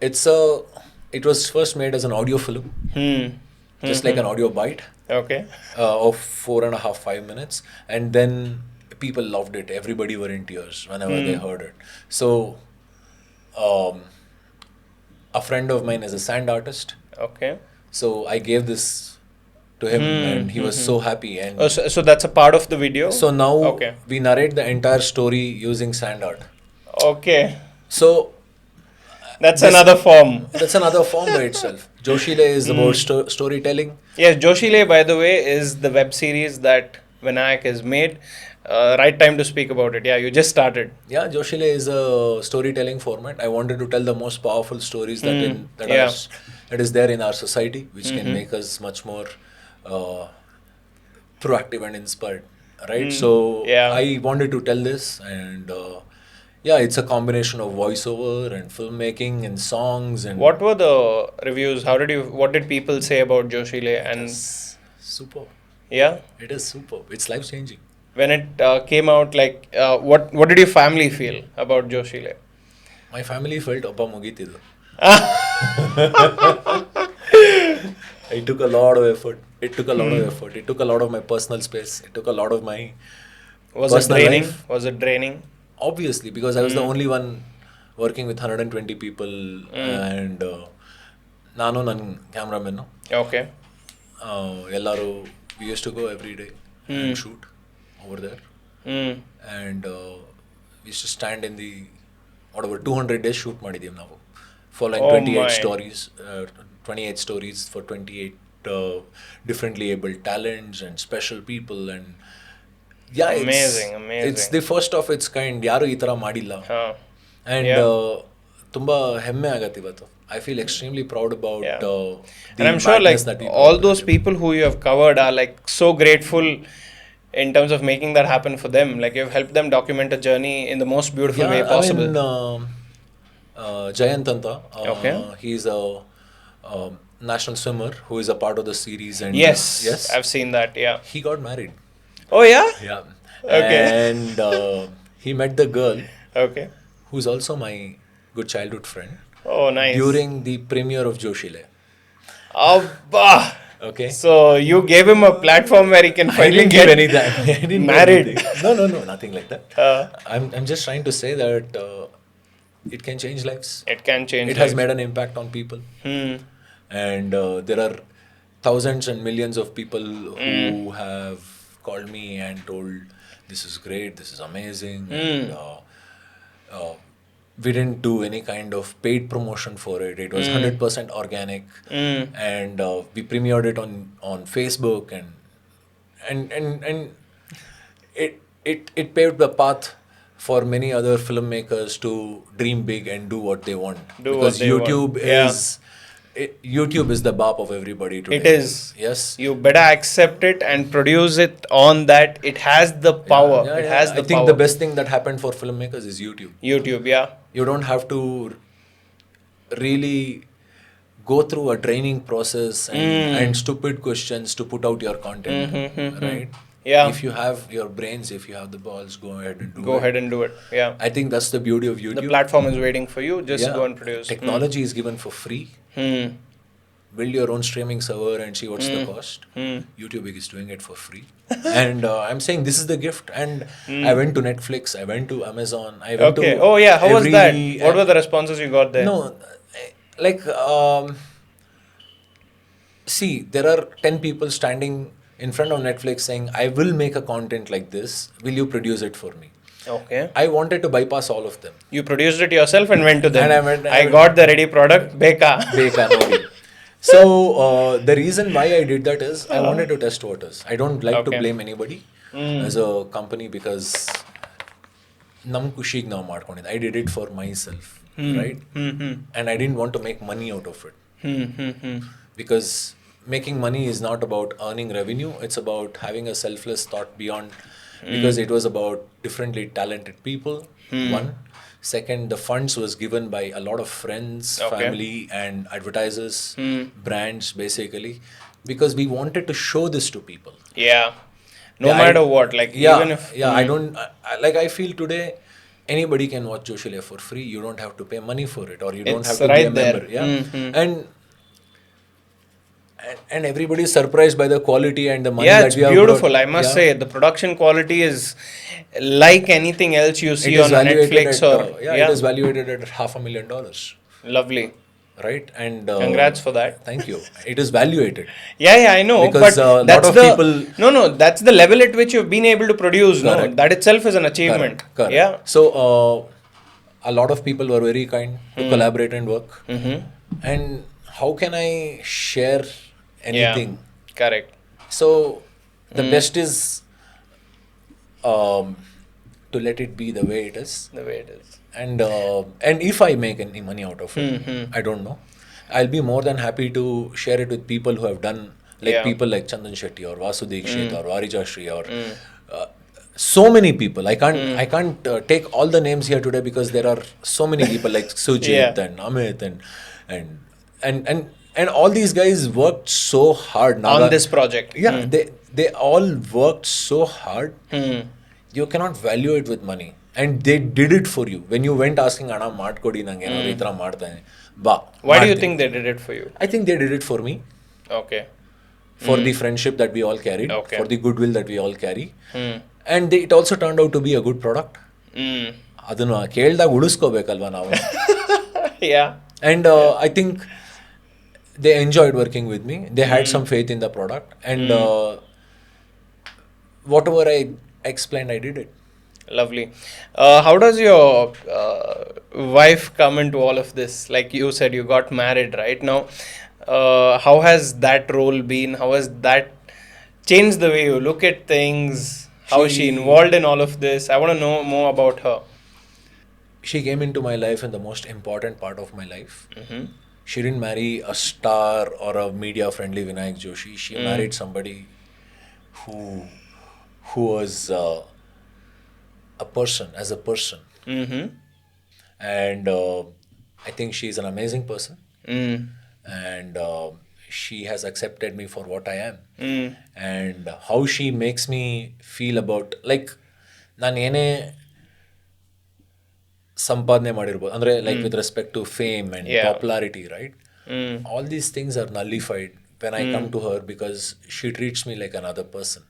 It was first made as an audio film, just like an audio bite Okay. of 4.5-5 minutes, and then people loved it. Everybody were in tears whenever they heard it. So, a friend of mine is a sand artist, Okay. so I gave this to him, and he was so happy. And Oh, so that's a part of the video? so now Okay. we narrate the entire story using sand art. Okay. So That's another form. that's another form by itself. Joshile is about storytelling. Yes, Joshile, by the way, is the web series that Vinayak has made. Right time to speak about it. Yeah, you just started. Yeah, Joshile is a storytelling format. I wanted to tell the most powerful stories Yeah. that is there in our society, which can make us much more proactive and inspired. Right. So Yeah. I wanted to tell this, and yeah, it's a combination of voiceover and filmmaking and songs and What were the reviews? What did people say about Joshile? And super. yeah, It is super. It's life changing. when it came out, like, what did your family feel about Joshile? My family felt Appa Mugitidu. It took a lot of effort. It took a lot of effort. It took a lot of my personal space. It took a lot of my Was it personal draining? life. Was it draining? Obviously, because I was the only one working with 120 people, and ನಾನು ನನ್ನ ಕ್ಯಾಮ್ರಾಮನ್ನು Okay. ಎಲ್ಲರೂ we used to go every day and shoot over there, Hmm. and we used to stand in the whatever 200 days shoot ಮಾಡಿದ್ದೀವಿ ನಾವು for like Oh 28 my. stories, 28 stories for 28 differently able talents and special people, and yeah, Amazing, amazing. it's the first of its kind. ಯಾರು ಈ ಥರ ಮಾಡಿಲ್ಲ. Huh. And Yeah. ತುಂಬಾ ಹೆಮ್ಮೆ ಆಗತ್ತೆ ಇವತ್ತು. I feel extremely proud about Yeah. the And I'm sure, like, madness that we all brought those to the people who you have covered are, like, so grateful in terms of making that happen for them. Like, you've helped them document a journey in the most beautiful way possible. I mean, Jayant Anta, Okay. he's a national swimmer who is a part of the series, and Yes, yes, I've seen that. Yeah. he got married. Oh yeah. Yeah. Okay. And he met the girl Okay. who's also my good childhood friend Oh, nice. during the premiere of Joshile. Abba. Okay. So you gave him a platform where he can I finally didn't get give anything. I didn't give married. anything. No, nothing like that. Uh, I'm just trying to say that it can change lives. It can change. It has lives. made an impact on people, Hmm. and there are thousands and millions of people who have called me and told, "This is great. This is amazing." And, we didn't do any kind of paid promotion for it. It was 100% organic, and we premiered it on Facebook, and it paved the path for many other filmmakers to dream big and do what they want. Do because what they YouTube want. Yeah. YouTube is the bap of everybody today. It is. Yes. You better accept it and produce it on that. It has the power. Yeah, It yeah. has the I think power. the best thing that happened for filmmakers is YouTube. YouTube, yeah. You don't have to really go through a training process and stupid questions to put out your content, right? Yeah. If you have your brains, if you have the balls, go ahead and do Go it. ahead and do it. Yeah. I think that's the beauty of YouTube. The platform is waiting for you. Just Yeah. go and produce. Technology is given for free. Build your own streaming server and see what's the cost. YouTube is doing it for free. And I'm saying this is the gift. And I went to Netflix, I went to Amazon, I went Okay. to Oh yeah. How was every that? What app. were the responses you got there? No, like, see, there are 10 people standing in front of Netflix saying, I will make a content like this. Will you produce it for me? Okay. I wanted to bypass all of them. You produced it yourself and went to them. And I went- I got the ready product. Beka. Beka, no way. So, the reason why I did that is I wanted to test waters. I don't like to Okay. blame anybody as a company, because nam kushig now ಮಾಡ್ಕೊಂಡಿದ್ದೆ. I did it for myself, right? And I didn't want to make money out of it. Because making money is not about earning revenue, it's about having a selfless thought beyond, because it was about differently talented people, one. Second, the funds was given by a lot of friends, Okay. family, and advertisers, brands, basically, because we wanted to show this to people. Yeah. No Yeah, matter what, like yeah, even if yeah, I don't like. I feel today anybody can watch Joshile for free. You don't have to pay money for it, or you don't It's have to be right a there. member. Yeah, and everybody is surprised by the quality and the money yeah, that it's we have beautiful. brought. I must Yeah. say the production quality is like anything else you It see is on a valuated Netflix at or it is valuated at $500,000, Lovely. right? And Congrats for that. thank you. It is valuated Yeah, I know, because but a lot that's of the people. no, that's the level at which you've been able to produce. No, Correct. that itself is an achievement. Correct. Yeah. So a lot of people were very kind to collaborate and work. And how can I share anything? Yeah. Correct. So the best is to let it be the way it is. The way it is. And if I make any money out of it, I don't know. I'll be more than happy to share it with people who have done, like Yeah. people like Chandan Shetty or Vasu Dikshit or Varija Shri or so many people. I can't take all the names here today because there are so many people like Sujit Yeah. and Amit and and all these guys worked so hard. On this project. Yeah, they all worked so hard. You cannot value it with money, and they did it for you. When you went asking, "Ana ಮಾಡ್ಕೊಡಿ ನಂಗೆ ಏನಾದ್ರು ಈ ಥರ ಮಾಡ್ತಾನೆ ಬಾ." Why do you ಮಾಡ್ತೀನಿ. think they did it for you? I think they did it for me, Okay. for the friendship that we all carried, Okay. for the goodwill that we all carry, and it also turned out to be a good product. ಅದನ್ನು ಕೇಳ್ದಾಗ ಉಳಿಸ್ಕೋಬೇಕಲ್ವಾ ನಾವು. Yeah. And I think they enjoyed working with me. They had some faith in the product, and whatever I explained, I did it. Lovely. How does your wife come into all of this? Like you said, you got married right now. How has that role been? How has that changed the way you look at things? How is she involved in all of this? I want to know more about her. She came into my life in the most important part of my life. She didn't marry a star or a media friendly Vinayak Joshi. She married somebody who was a person, as a person. And I think she's an amazing person. And she has accepted me for what I am. And how she makes me feel about, like, ನಾನು ಏನೇ ಸಂಪಾದನೆ ಮಾಡಿರ್ಬೋದು ಅಂದರೆ like with respect to fame and popularity, right? All these things are nullified when I come to her because she treats me like another person.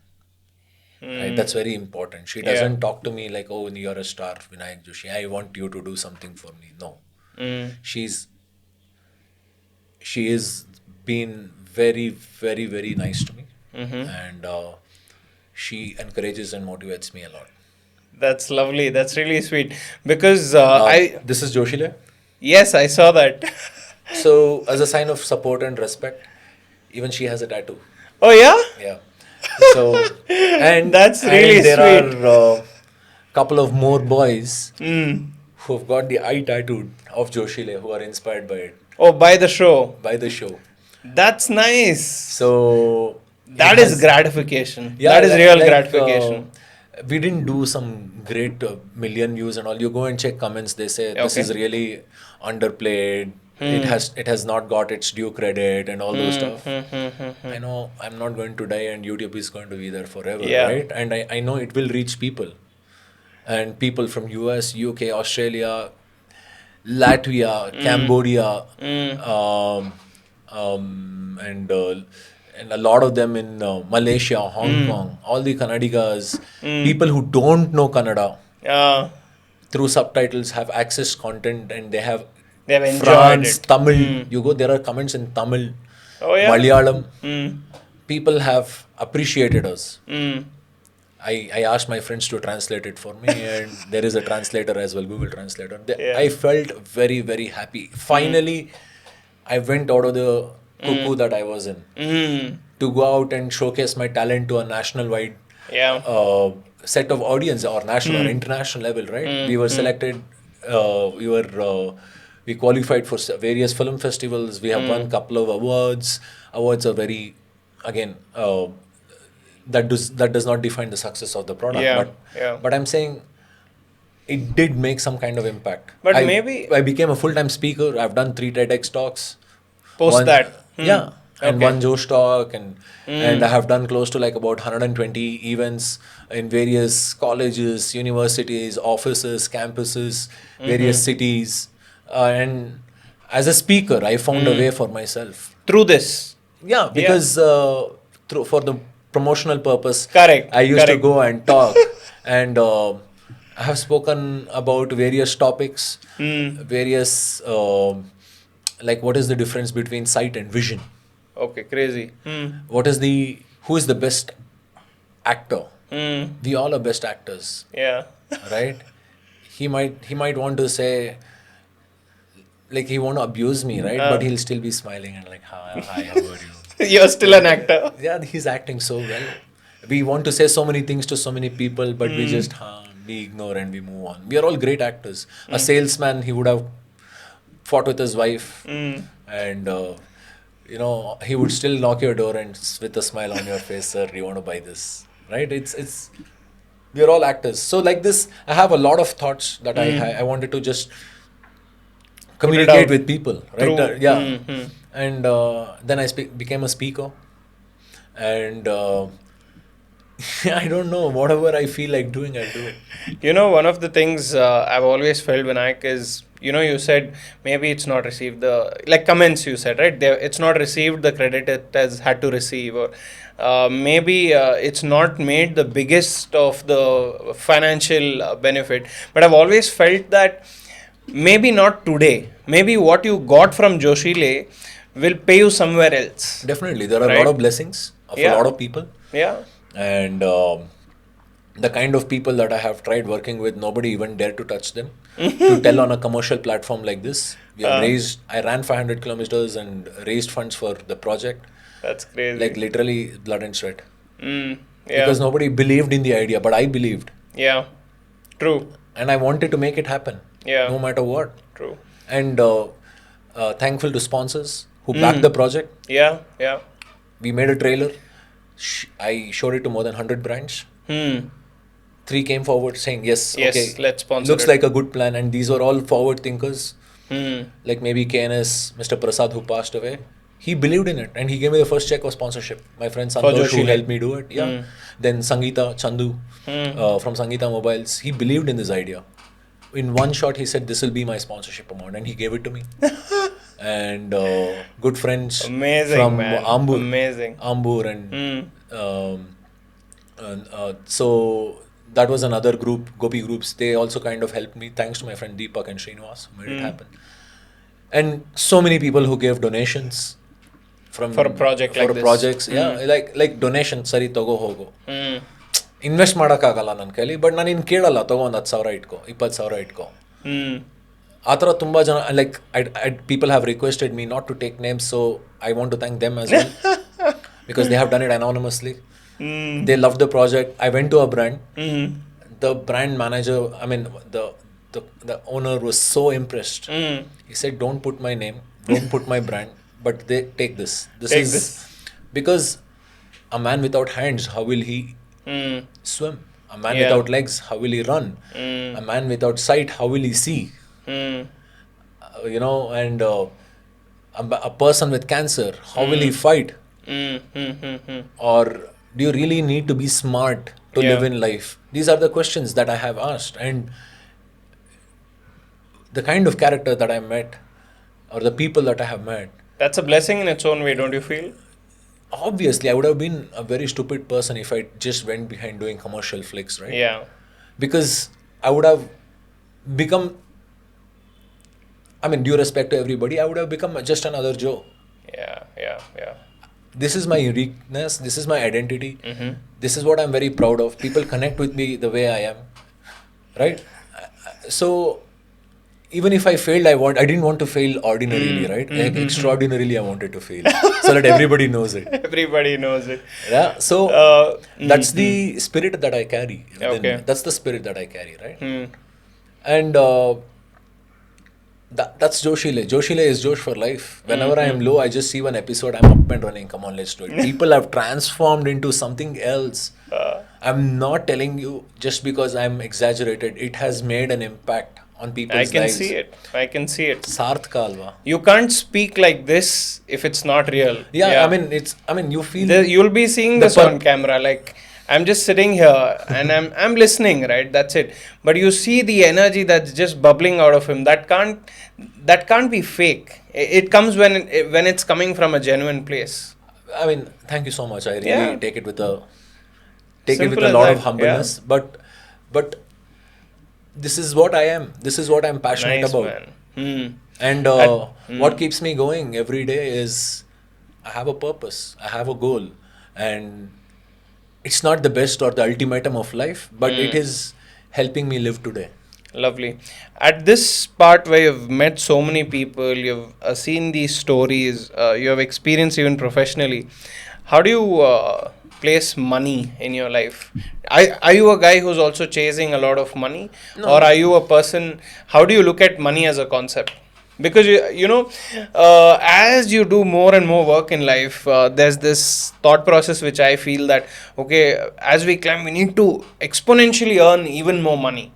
Right? That's very important. She doesn't talk to me like, oh, you're a star, Vinayak Joshi, I want you to do something for me. No. She is been very, very, very nice to me. And she encourages and motivates me a lot. That's lovely. That's really sweet. Because This is Joshile. Yes, I saw that. So, as a sign of support and respect, even she has a tattoo. Oh, yeah? Yeah. So, and That's really there sweet. are couple of more boys who've got the eye tattooed of Joshile who are inspired by it, Oh, by the show. by the show. That's nice. So That it is has- gratification. Yeah, That is real like, gratification. We didn't do some great million views and all. You go and check comments. They say this Okay. is really underplayed. It has not got its due credit and all those stuff. I know I'm not going to die and YouTube is going to be there forever, Yeah. right? And I know it will reach people. And people from US, UK, Australia, Latvia, Cambodia, and a lot of them in Malaysia, Hong Kong, all the Kannadigas, people who don't know Kannada through subtitles have access content and they have enjoyed France, it. Tamil. You go, there are comments in Tamil, Oh, yeah? Malayalam. People have appreciated us. I asked my friends to translate it for me, and there is a translator as well, Google Translator. I felt very, very happy. Finally, I went out of the cuckoo that I was in to go out and showcase my talent to a national-wide set of audience, or national or international level, right? We were selected, we qualified for various film festivals. We have won a couple of awards. Awards are very, again, that does not define the success of the product. Yeah, But I'm saying it did make some kind of impact. But I maybe- I became a full-time speaker. I've done 3 TEDx talks. Post One- that. Yeah. And Okay. one Josh talk, and I have done close to like about 120 events in various colleges, universities, offices, campuses, various cities. And as a speaker, I found a way for myself. Through this. Yeah, because for the promotional purpose, Correct, I used to correct. go and talk, and I have spoken about various topics, various like what is the difference between sight and vision? Okay, crazy. Who is the best actor? We all are best actors, Yeah. right? He might want to say, like, he won't abuse me, right? But he'll still be smiling and like, hi, how are you? You're still an actor. Yeah, he's acting so well. We want to say so many things to so many people, but we ignore and we move on. We are all great actors. A salesman, he would have fought with his wife, and he would still knock your door and with a smile on your face, sir, you want to buy this, right? It's we are all actors. So like this, I have a lot of thoughts that I wanted to just communicate out. with people, right? True. Yeah. And then I became a speaker, and I don't know, whatever I feel like doing, I do it. One of the things I've always felt, Vinayak, is, you said maybe it's not received like comments you said, right? It's not received the credit it has had to receive, or maybe it's not made the biggest of the financial benefit. But I've always felt that maybe not today. Maybe what you got from Joshile will pay you somewhere else. Definitely, there are a Right. lot of blessings of Yeah. a lot of people, Yeah. and the kind of people that I have tried working with, nobody even dared to touch them. To tell on a commercial platform like this, I ran 500 kilometers and raised funds for the project, That's crazy. like literally blood and sweat, Yeah. because nobody believed in the idea, but I believed, Yeah. True. and I wanted to make it happen, Yeah. no matter what. True. And thankful to sponsors who backed the project. Yeah. Yeah. We made a trailer. I showed it to more than 100 brands. 3 came forward saying, yes, Yes, okay, let's sponsor looks it. like a good plan. And these were all forward thinkers. Hmm. Like maybe KNS, Mr. Prasad, who passed away. He believed in it, and he gave me the first check of sponsorship. My friend Santosh, who Joshile. helped me do it. Yeah. Then Sangeeta Chandu from Sangeeta Mobiles. He believed in this idea. In one shot, he said, this will be my sponsorship amount, and he gave it to me. And good friends Amazing, from man. Ambur. Amazing. Ambur and so that was another group, Gopi Groups. They also kind of helped me, thanks to my friend Deepak and Srinivas, who made it happen. And so many people who gave donations from For a project like this. projects. Yeah, like donation, sari togo hogo. Invest ಮಾಡೋಕ್ಕಾಗಲ್ಲ ನನ್ನ ಕೈಲಿ, but ನಾನು ಇನ್ನು ಕೇಳಲ್ಲ, ತಗೋ ಒಂದು 10,000 ಇಟ್ಕೋ, 20,000 ಇಟ್ಕೋ. ಆ ಥರ ತುಂಬ ಜನ, like people have requested me not to take names, so I want to thank them as well, because they have done it anonymously. They loved the project. I went to a brand. The brand manager, the owner was so impressed. He said, don't put my name, don't put my brand, but they take this. Take this. Because a man without hands, how will he swim? A man without legs, how will he run? A man without sight, how will he see? And a person with cancer, how will he fight? Or do you really need to be smart to live in life? These are the questions that I have asked. And the kind of character that I met, or the people that I have met, That's a blessing in its own way, don't you feel? obviously I would have been a very stupid person if I just went behind doing commercial flicks, right? Yeah. Because I would have become, due respect to everybody, I would have become just another Joe. Yeah. This is my uniqueness, this is my identity, this is what I'm very proud of. People connect with me the way I am, right? So even if I failed, I didn't want to fail ordinarily, right? Like extraordinarily I wanted to fail, so that everybody knows it. Everybody knows it. Yeah, so that's the spirit that I carry. Okay. That's the spirit that I carry, right? And That's Joshile. Joshile is Josh for life. Whenever I am low, I just see one episode, I'm up and running. Come on, let's do it. People have transformed into something else. I'm not telling you just because I'm exaggerated. It has made an impact on I people's can lives. see it. I can see it. Sarthka alva. You can't speak like this if it's not real. Yeah, I mean, you feel You'll be seeing the this on camera. Like I'm just sitting here and I'm listening, right? That's it. But you see the energy that's just bubbling out of him. That can't be fake. It comes when it's coming from a genuine place. I mean, thank you so much. I really Yeah. take it with a Simple as lot of that, humbleness. But this is what I am. This is what I'm passionate Nice, about. man. Hmm. And what keeps me going every day is I have a purpose. I have a goal, and it's not the best or the ultimatum of life, but it is helping me live today. Lovely. At this part where you've met so many people, you've seen these stories, you have experienced even professionally, how do you place money in your life? Are you a guy who's also chasing a lot of money? Or are you a person, how do you look at money as a concept? Because as you do more and more work in life, there's this thought process which I feel that, okay, as we climb, we need to exponentially earn even more money,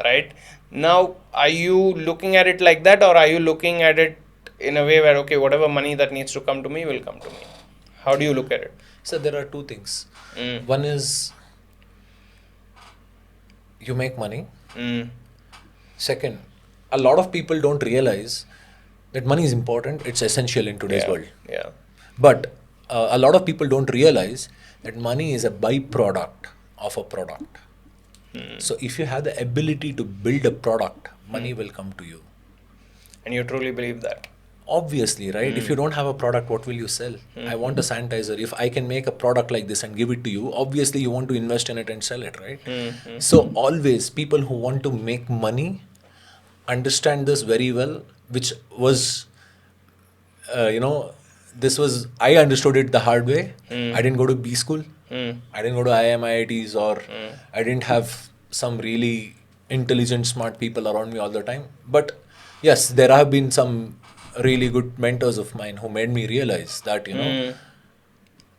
right? Now, are you looking at it like that, or are you looking at it in a way where, okay, whatever money that needs to come to me will come to me? How do you look at it? So there are two things. Mm. One is you make money. Mm. Second, a lot of people don't realize that money is important. It's essential in today's Yeah. world. Yeah. But a lot of people don't realize that money is a byproduct of a product. So if you have the ability to build a product, money will come to you. And you truly believe that? Obviously, right? If you don't have a product, what will you sell? I want a sanitizer. If I can make a product like this and give it to you, obviously you want to invest in it and sell it, right? So always people who want to make money understand this very well, which was, I understood it the hard way. I didn't go to B school. I didn't go to IIM, IITs, or I didn't have some really intelligent, smart people around me all the time. But yes, there have been some really good mentors of mine who made me realize that,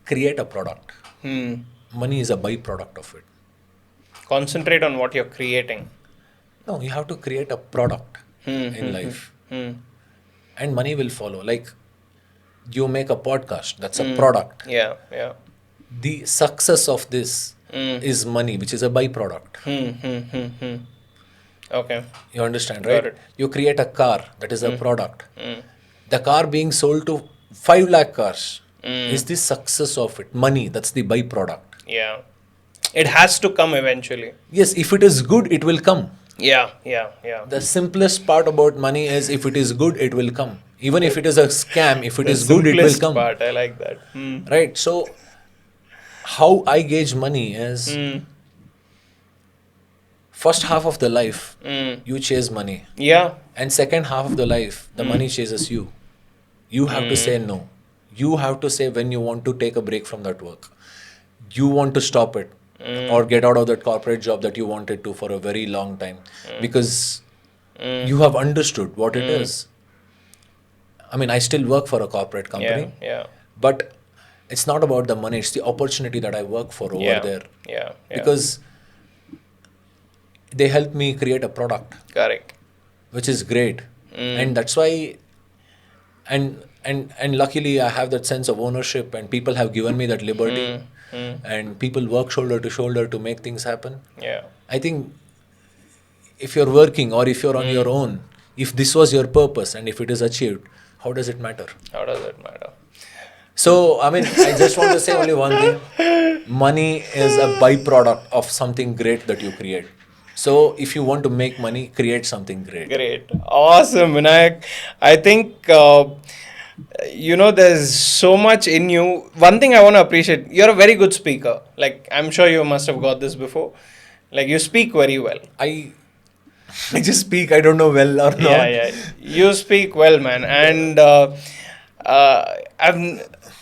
create a product. Money is a byproduct of it. Concentrate on what you're creating. No, you have to create a product in life. And money will follow. Like, you make a podcast, that's a product. Yeah, yeah. The success of this is money, which is a byproduct. Okay. You understand, Got right? it. You create a car, that is a product. The car being sold to 5 lakh cars is the success of it. Money, that's the byproduct. Yeah. It has to come eventually. Yes, if it is good, it will come. Yeah, yeah, yeah. The simplest part about money is if it is good, it will come. Even if it is a scam, if it is good, it will Simplest come. part, I like that. Right? So, how I gauge money is first half of the life, you chase money. Yeah. And second half of the life, the money chases you. You have to say no. You have to say when you want to take a break from that work. You want to stop it or get out of that corporate job that you wanted to for a very long time because you have understood what it is. I mean, I still work for a corporate company, Yeah. but it's not about the money, it's the opportunity that I work for over there. Yeah. Because they help me create a product, Correct. which is great. And that's why, and luckily I have that sense of ownership and people have given me that liberty and people work shoulder to shoulder to make things happen. Yeah. I think if you're working or if you're on your own, if this was your purpose and if it is achieved, how does it matter? How does it matter? So, I mean, I just want to say only one thing. Money is a byproduct of something great that you create. So, if you want to make money, create something great. Great. Awesome, Vinayak. I think, there's so much in you. One thing I want to appreciate, you're a very good speaker. Like, I'm sure you must have got this before. Like, you speak very well. I just speak, I don't know well or not. Yeah. You speak well, man. And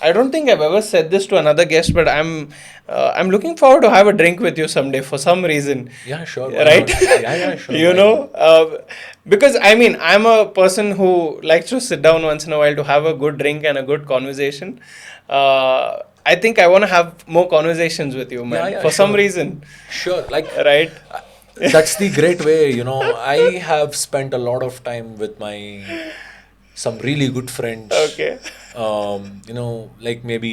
I don't think I've ever said this to another guest, but I'm looking forward to have a drink with you someday for some reason. Yeah, sure. Why Right? not? Yeah, sure. You why know, not? because I mean, I'm a person who likes to sit down once in a while to have a good drink and a good conversation. I think I want to have more conversations with you, man, Yeah, for some sure. reason. Sure. Like, Right? that's the great way, you know. I have spent a lot of time with some really good friends. Okay. You know, like maybe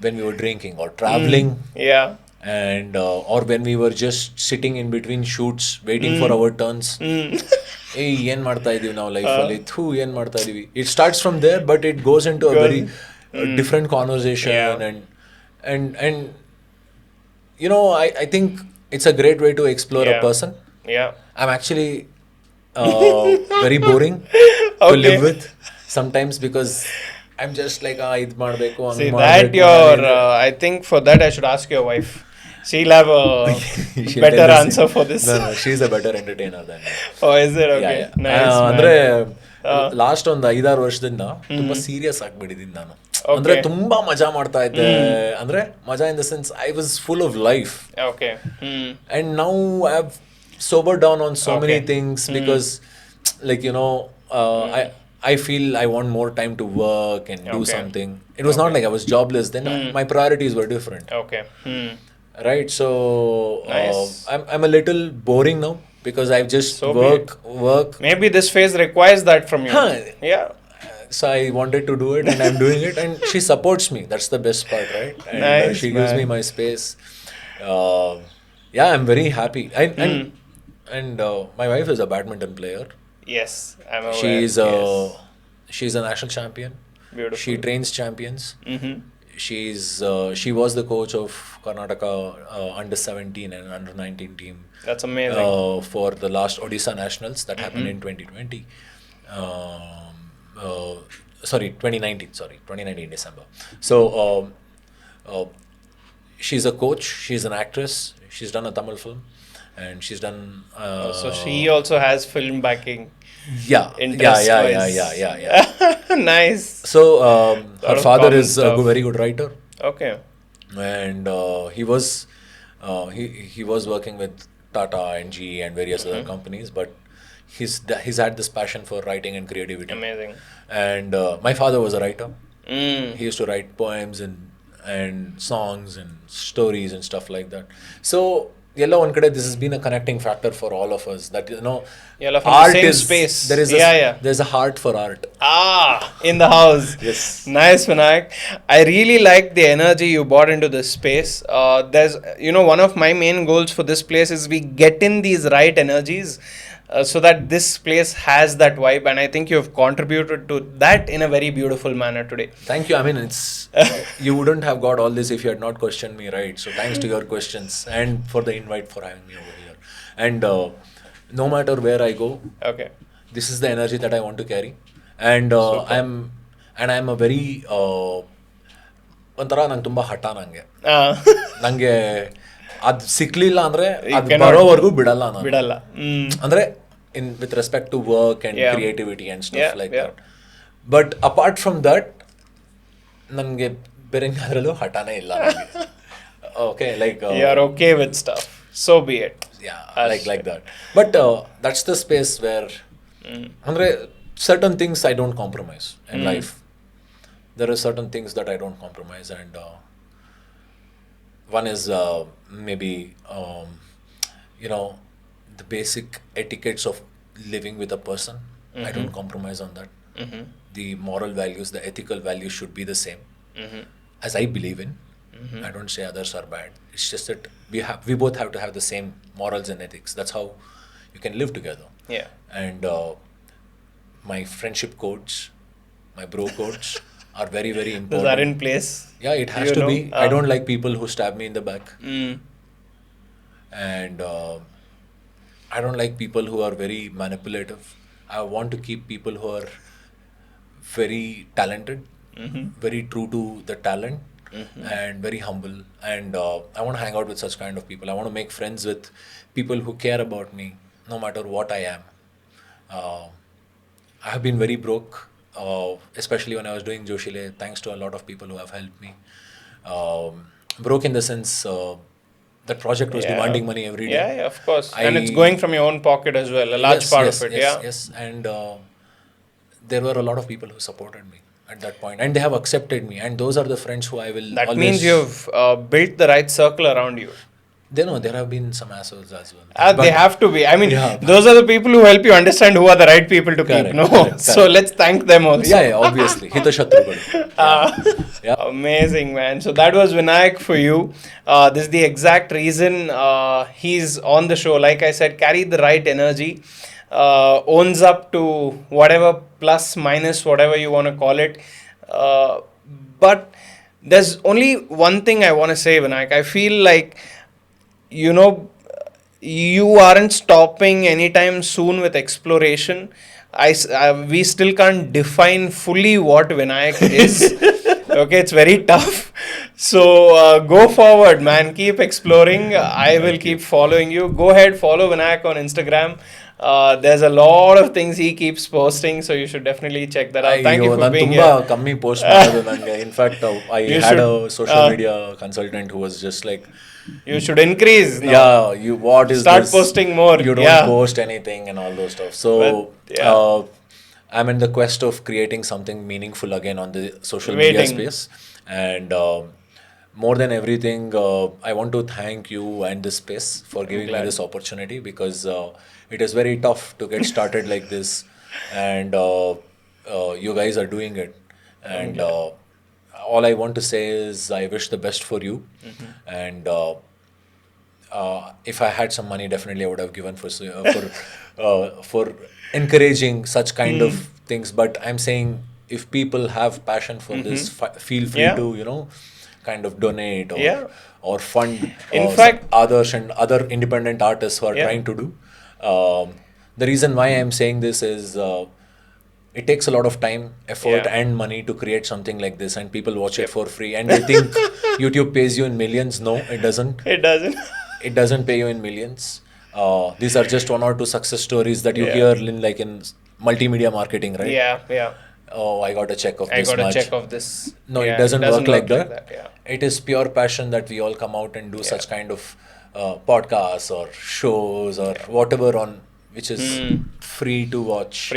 when we were drinking or traveling, Yeah. and or when we were just sitting in between shoots waiting for our turns. ಏಯ್ ಏನು ಮಾಡ್ತಾ ಇದೀವಿ ನಾವು ಲೈಫಲ್ಲಿ ಥೂ ಏನು ಮಾಡ್ತಾ ಇದೀವಿ it starts from there but it goes into a very different conversation and you know I think it's a great way to explore a Yeah. person. Yeah. I'm actually very boring to Okay. live with sometimes because I'm just like ಇದು ಮಾಡಬೇಕು See, that I think for that I should ask your wife. She'll have a better answer for this. No, she's a better entertainer than me. Oh, is it? Okay. Nice. man. ಅಂದ್ರೆ last ಒಂದು 5-6 ವರ್ಷದಿಂದ ತುಂಬಾ serious ಆಗ್ಬಿಟ್ಟಿದ್ದೀನಿ ನಾನು. ಅಂದ್ರೆ ತುಂಬಾ ಮಜಾ ಮಾಡ್ತಾ ಇದ್ದೆ. ಅಂದ್ರೆ ಮಜಾ in the sense I was full of life. Okay. And now I have sobered down on so many things because, like, you know, I feel I want more time to work and do something. It was not like I was jobless then. My priorities were different. Okay. Right, so Nice. I'm a little boring now because I've just So be work. Maybe this phase requires that from you. Huh. Yeah. So I wanted to do it and I'm doing it and she supports me. That's the best part, right? And Nice, she gives man. me my space. Yeah, I'm very happy. And my wife is a badminton player. Yes. I'm aware. She's a national champion. Beautiful. She trains champions. Mm-hmm. She was the coach of Karnataka under 17 and under 19 team. That's amazing. For the last Odisha Nationals that happened in 2020. Sorry, 2019. Sorry, 2019 December. So she's a coach. She's an actress. She's done a Tamil film, and she's done. So she also has film backing. Yeah. Interest-wise. Yeah. Nice. So Lot her of father common is a stuff. very good writer. Okay. And he was working with Tata and GE and various other companies, but he's had this passion for writing and creativity. Amazing. And my father was a writer. Mm. He used to write poems and songs and stories and stuff like that. So yellow one kade, this has been a connecting factor for all of us, that you know You're from the same space. There's a heart for art. In the house. Yes. Nice, Vinayak. I really like the energy you brought into this space. There's, one of my main goals for this place is we get in these right energies so that this place has that vibe, and I think you have contributed to that in a very beautiful manner today. Thank you. I mean, you wouldn't have got all this if you had not questioned me, right? So thanks to your questions and for the invite for having me over here. And no matter where I go, Okay. this is the energy that I want to carry. And I'm a very ಒಂಥರ ನಂಗೆ ತುಂಬ ಹಠ ನಂಗೆ ನಂಗೆ ಅದು ಸಿಕ್ಲಿಲ್ಲ ಅಂದ್ರೆ ಅದು ಬರೋವರೆಗೂ ಬಿಡಲ್ಲ ನಾನು. ಬಿಡಲ್ಲ. ಅಂದ್ರೆ with respect to work and creativity and stuff like that. But apart from that, ನನಗೆ ಬೇರೆ ಯಾವ್ದ್ರಲ್ಲೂ ಹಠಾನೇ ಇಲ್ಲ. Okay, like you're okay with stuff, so be it. Yeah, like that. But that's the space where andre certain things I don't compromise in life. There are certain things that I don't compromise, and one is maybe the basic etiquettes of living with a person. I don't compromise on that. The moral values, the ethical values should be the same as I believe in. I don't say others are bad. It's just that we both have to have the same morals and ethics. That's how you can live together. Yeah. And my friendship codes, my bro codes are very, very important. Those are in place. Yeah, it has to be. I don't like people who stab me in the back. And I don't like people who are very manipulative. I want to keep people who are very talented, very true to the talent, and very humble. And I want to hang out with such kind of people. I want to make friends with people who care about me, no matter what I am. I have been very broke especially when I was doing Joshile, thanks to a lot of people who have helped me. Broke in the sense that project was demanding money every day. Yeah, of course. And it's going from your own pocket as well, a large part of it. Yes. And there were a lot of people who supported me at that point, and they have accepted me. And those are the friends who I will That always... means you've built the right circle around you. There have been some assholes as well. They have to be. I mean, Yeah. those are the people who help you understand who are the right people to keep. No, Correct. So let's thank them also. Yeah, obviously. Hitashatrugadu. Yeah. Amazing, man. So that was Vinayak for you. This is the exact reason he's on the show. Like I said, carry the right energy. Owns up to whatever plus minus whatever you want to call it. But there's only one thing I want to say, Vinayak. I feel like, you know, you aren't stopping anytime soon with exploration. We still can't define fully what Vinayak is. Okay, it's very tough. So go forward, man. Keep exploring. I will keep following you. Go ahead, follow Vinayak on Instagram. There's a lot of things he keeps posting, so you should definitely check that out. Thank you for being here. Kammi post ಮಾಡೋದು ನಂಗೆ. In fact, I had a social media consultant who was just like, you should increase. No? Yeah, what is Start this? posting more. You don't post anything and all those stuff. So I'm in the quest of creating something meaningful again on the social media space. And more than everything, I want to thank you and this space for giving me this opportunity, because it is very tough to get started like this, and you guys are doing it. And all I want to say is I wish the best for you. And if I had some money, definitely I would have given for encouraging such kind of things. But I'm saying, if people have passion for this, feel free to, you know, kind of donate or fund in fact others and other independent artists who are trying to do. The reason why I'm saying this is it takes a lot of time, effort and money to create something like this, and people watch it for free and they think YouTube pays you in millions. No, it doesn't. It doesn't pay you in millions. These are just one or two success stories that you hear in, like, in multimedia marketing, right? Yeah. Oh, I got a check of this much. I got a check of this. No, it doesn't work like that. It is pure passion that we all come out and do such kind of podcasts or shows or whatever on which is free to watch.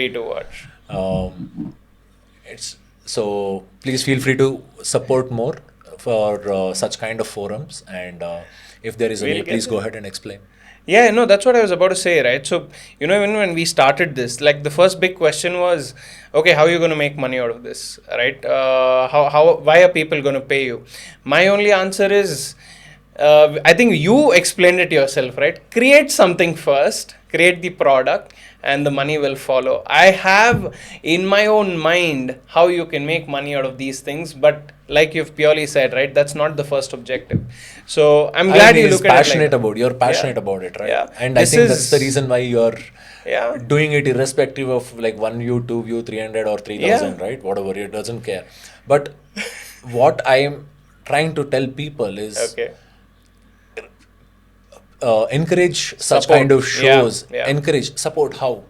It's so please feel free to support more for such kind of forums, and if there is a way, please go ahead and explain. Yeah, no, that's what I was about to say, right? So, you know, even when we started this, like, the first big question was, okay, how are you going to make money out of this, right? Why are people going to pay you? My only answer is, I think you explained it yourself, right? Create something first, create the product, and the money will follow. I have in my own mind how you can make money out of these things, but like you've purely said, right, that's not the first objective. So I'm glad you look at it passionate about. You're passionate about it, right? Yeah. And I think that's the reason why you're doing it irrespective of like 1 view, 2 view, 300 or 3,000, right? Whatever, it doesn't care. But what I am trying to tell people is encourage such kind of shows. Encourage, support. How?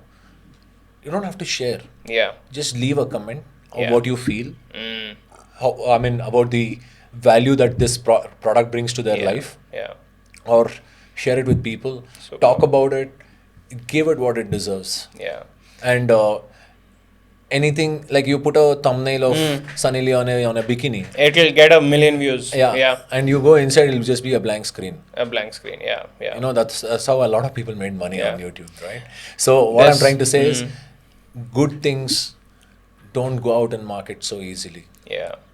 You don't have to share. Just leave a comment of what you feel. How, I mean, about the value that this product brings to their life. Or share it with people. Talk about it. Give it what it deserves. And anything, like you put a thumbnail of Sunny Leone on a bikini, it will get 1 million views. And you go inside, it will just be a blank screen. Yeah. You know, that's how a lot of people made money on YouTube, right? So what I'm trying to say is, good things don't go out and market so easily.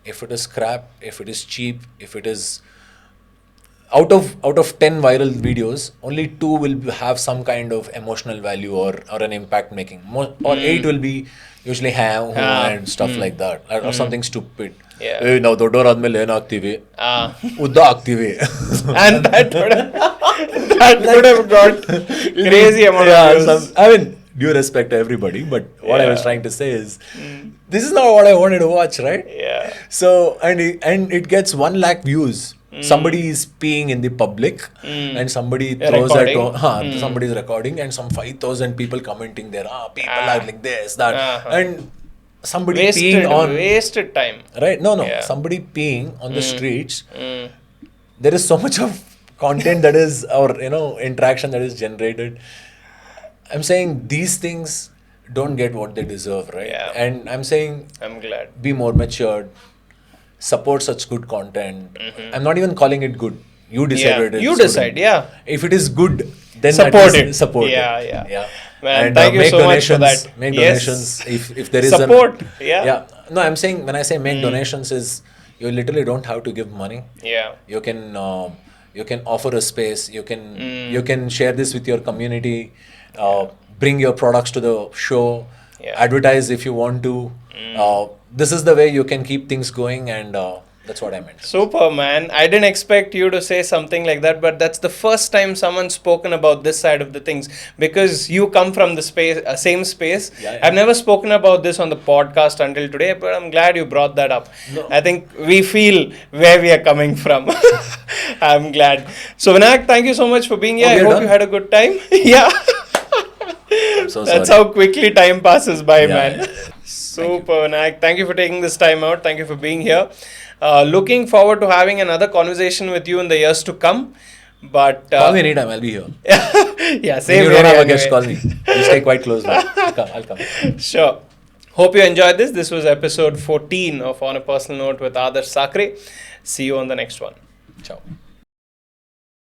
If it is crap, if it is cheap, if it is out of 10 viral videos, only 2 will have some kind of emotional value or an impact making. Or 8 will be usually and stuff like that, or something stupid. Now ದೊಡ್ಡೋರ್ ಆದ್ಮೇಲೆ ಏನಾಗ್ತೀವಿ, ಉದ್ದ ಆಗ್ತೀವಿ. And that would have got crazy amount of views. I mean, due respect to everybody, but what I was trying to say is, this is not what I wanted to watch, right? So and it gets 1 lakh views. Somebody is peeing in the public, and somebody throws somebody is recording, and some 5,000 people commenting there. People are like this, that, and somebody peeing on wasted time. right. No, Yeah. somebody peeing on the streets. Mm. There is so much of content that is, or interaction that is generated. I'm saying these things don't get what they deserve, right? Yeah. And I'm saying I'm glad. be more matured, support such good content. I'm not even calling it good. You decide Yeah. whether it is You good or decide, not. yeah. If it is good, then Support at least it. support Yeah, it. yeah. Man, And thank you make so much for donations. that. Make Yes. donations if there is Support, yeah. yeah. No, I'm saying when I say make donations is you literally don't have to give money. Yeah. You can offer a space. You can share this with your community. Bring your products to the show. Yeah. Advertise if you want to. This is the way you can keep things going, and that's what I meant. Super, man. I didn't expect you to say something like that, but that's the first time someone's spoken about this side of the things because you come from the space, same space. Yeah. I've never spoken about this on the podcast until today, but I'm glad you brought that up. No. I think we feel where we are coming from. I'm glad. So, Vinayak, thank you so much for being here. Oh, I we are hope done? you had a good time. Yeah. I'm so That's sorry. how quickly time passes by, Yeah, man. yeah. Super, Vinayak. Thank you for taking this time out. Thank you for being here. Looking forward to having another conversation with you in the years to come. But Call me anytime. I'll be here. yeah, When same you here don't have a anyway. guest, call me. You stay quite close by. I'll come. Sure. Hope you enjoyed this. This was episode 14 of On a Personal Note with Adarsh Sakre. See you on the next one. Ciao.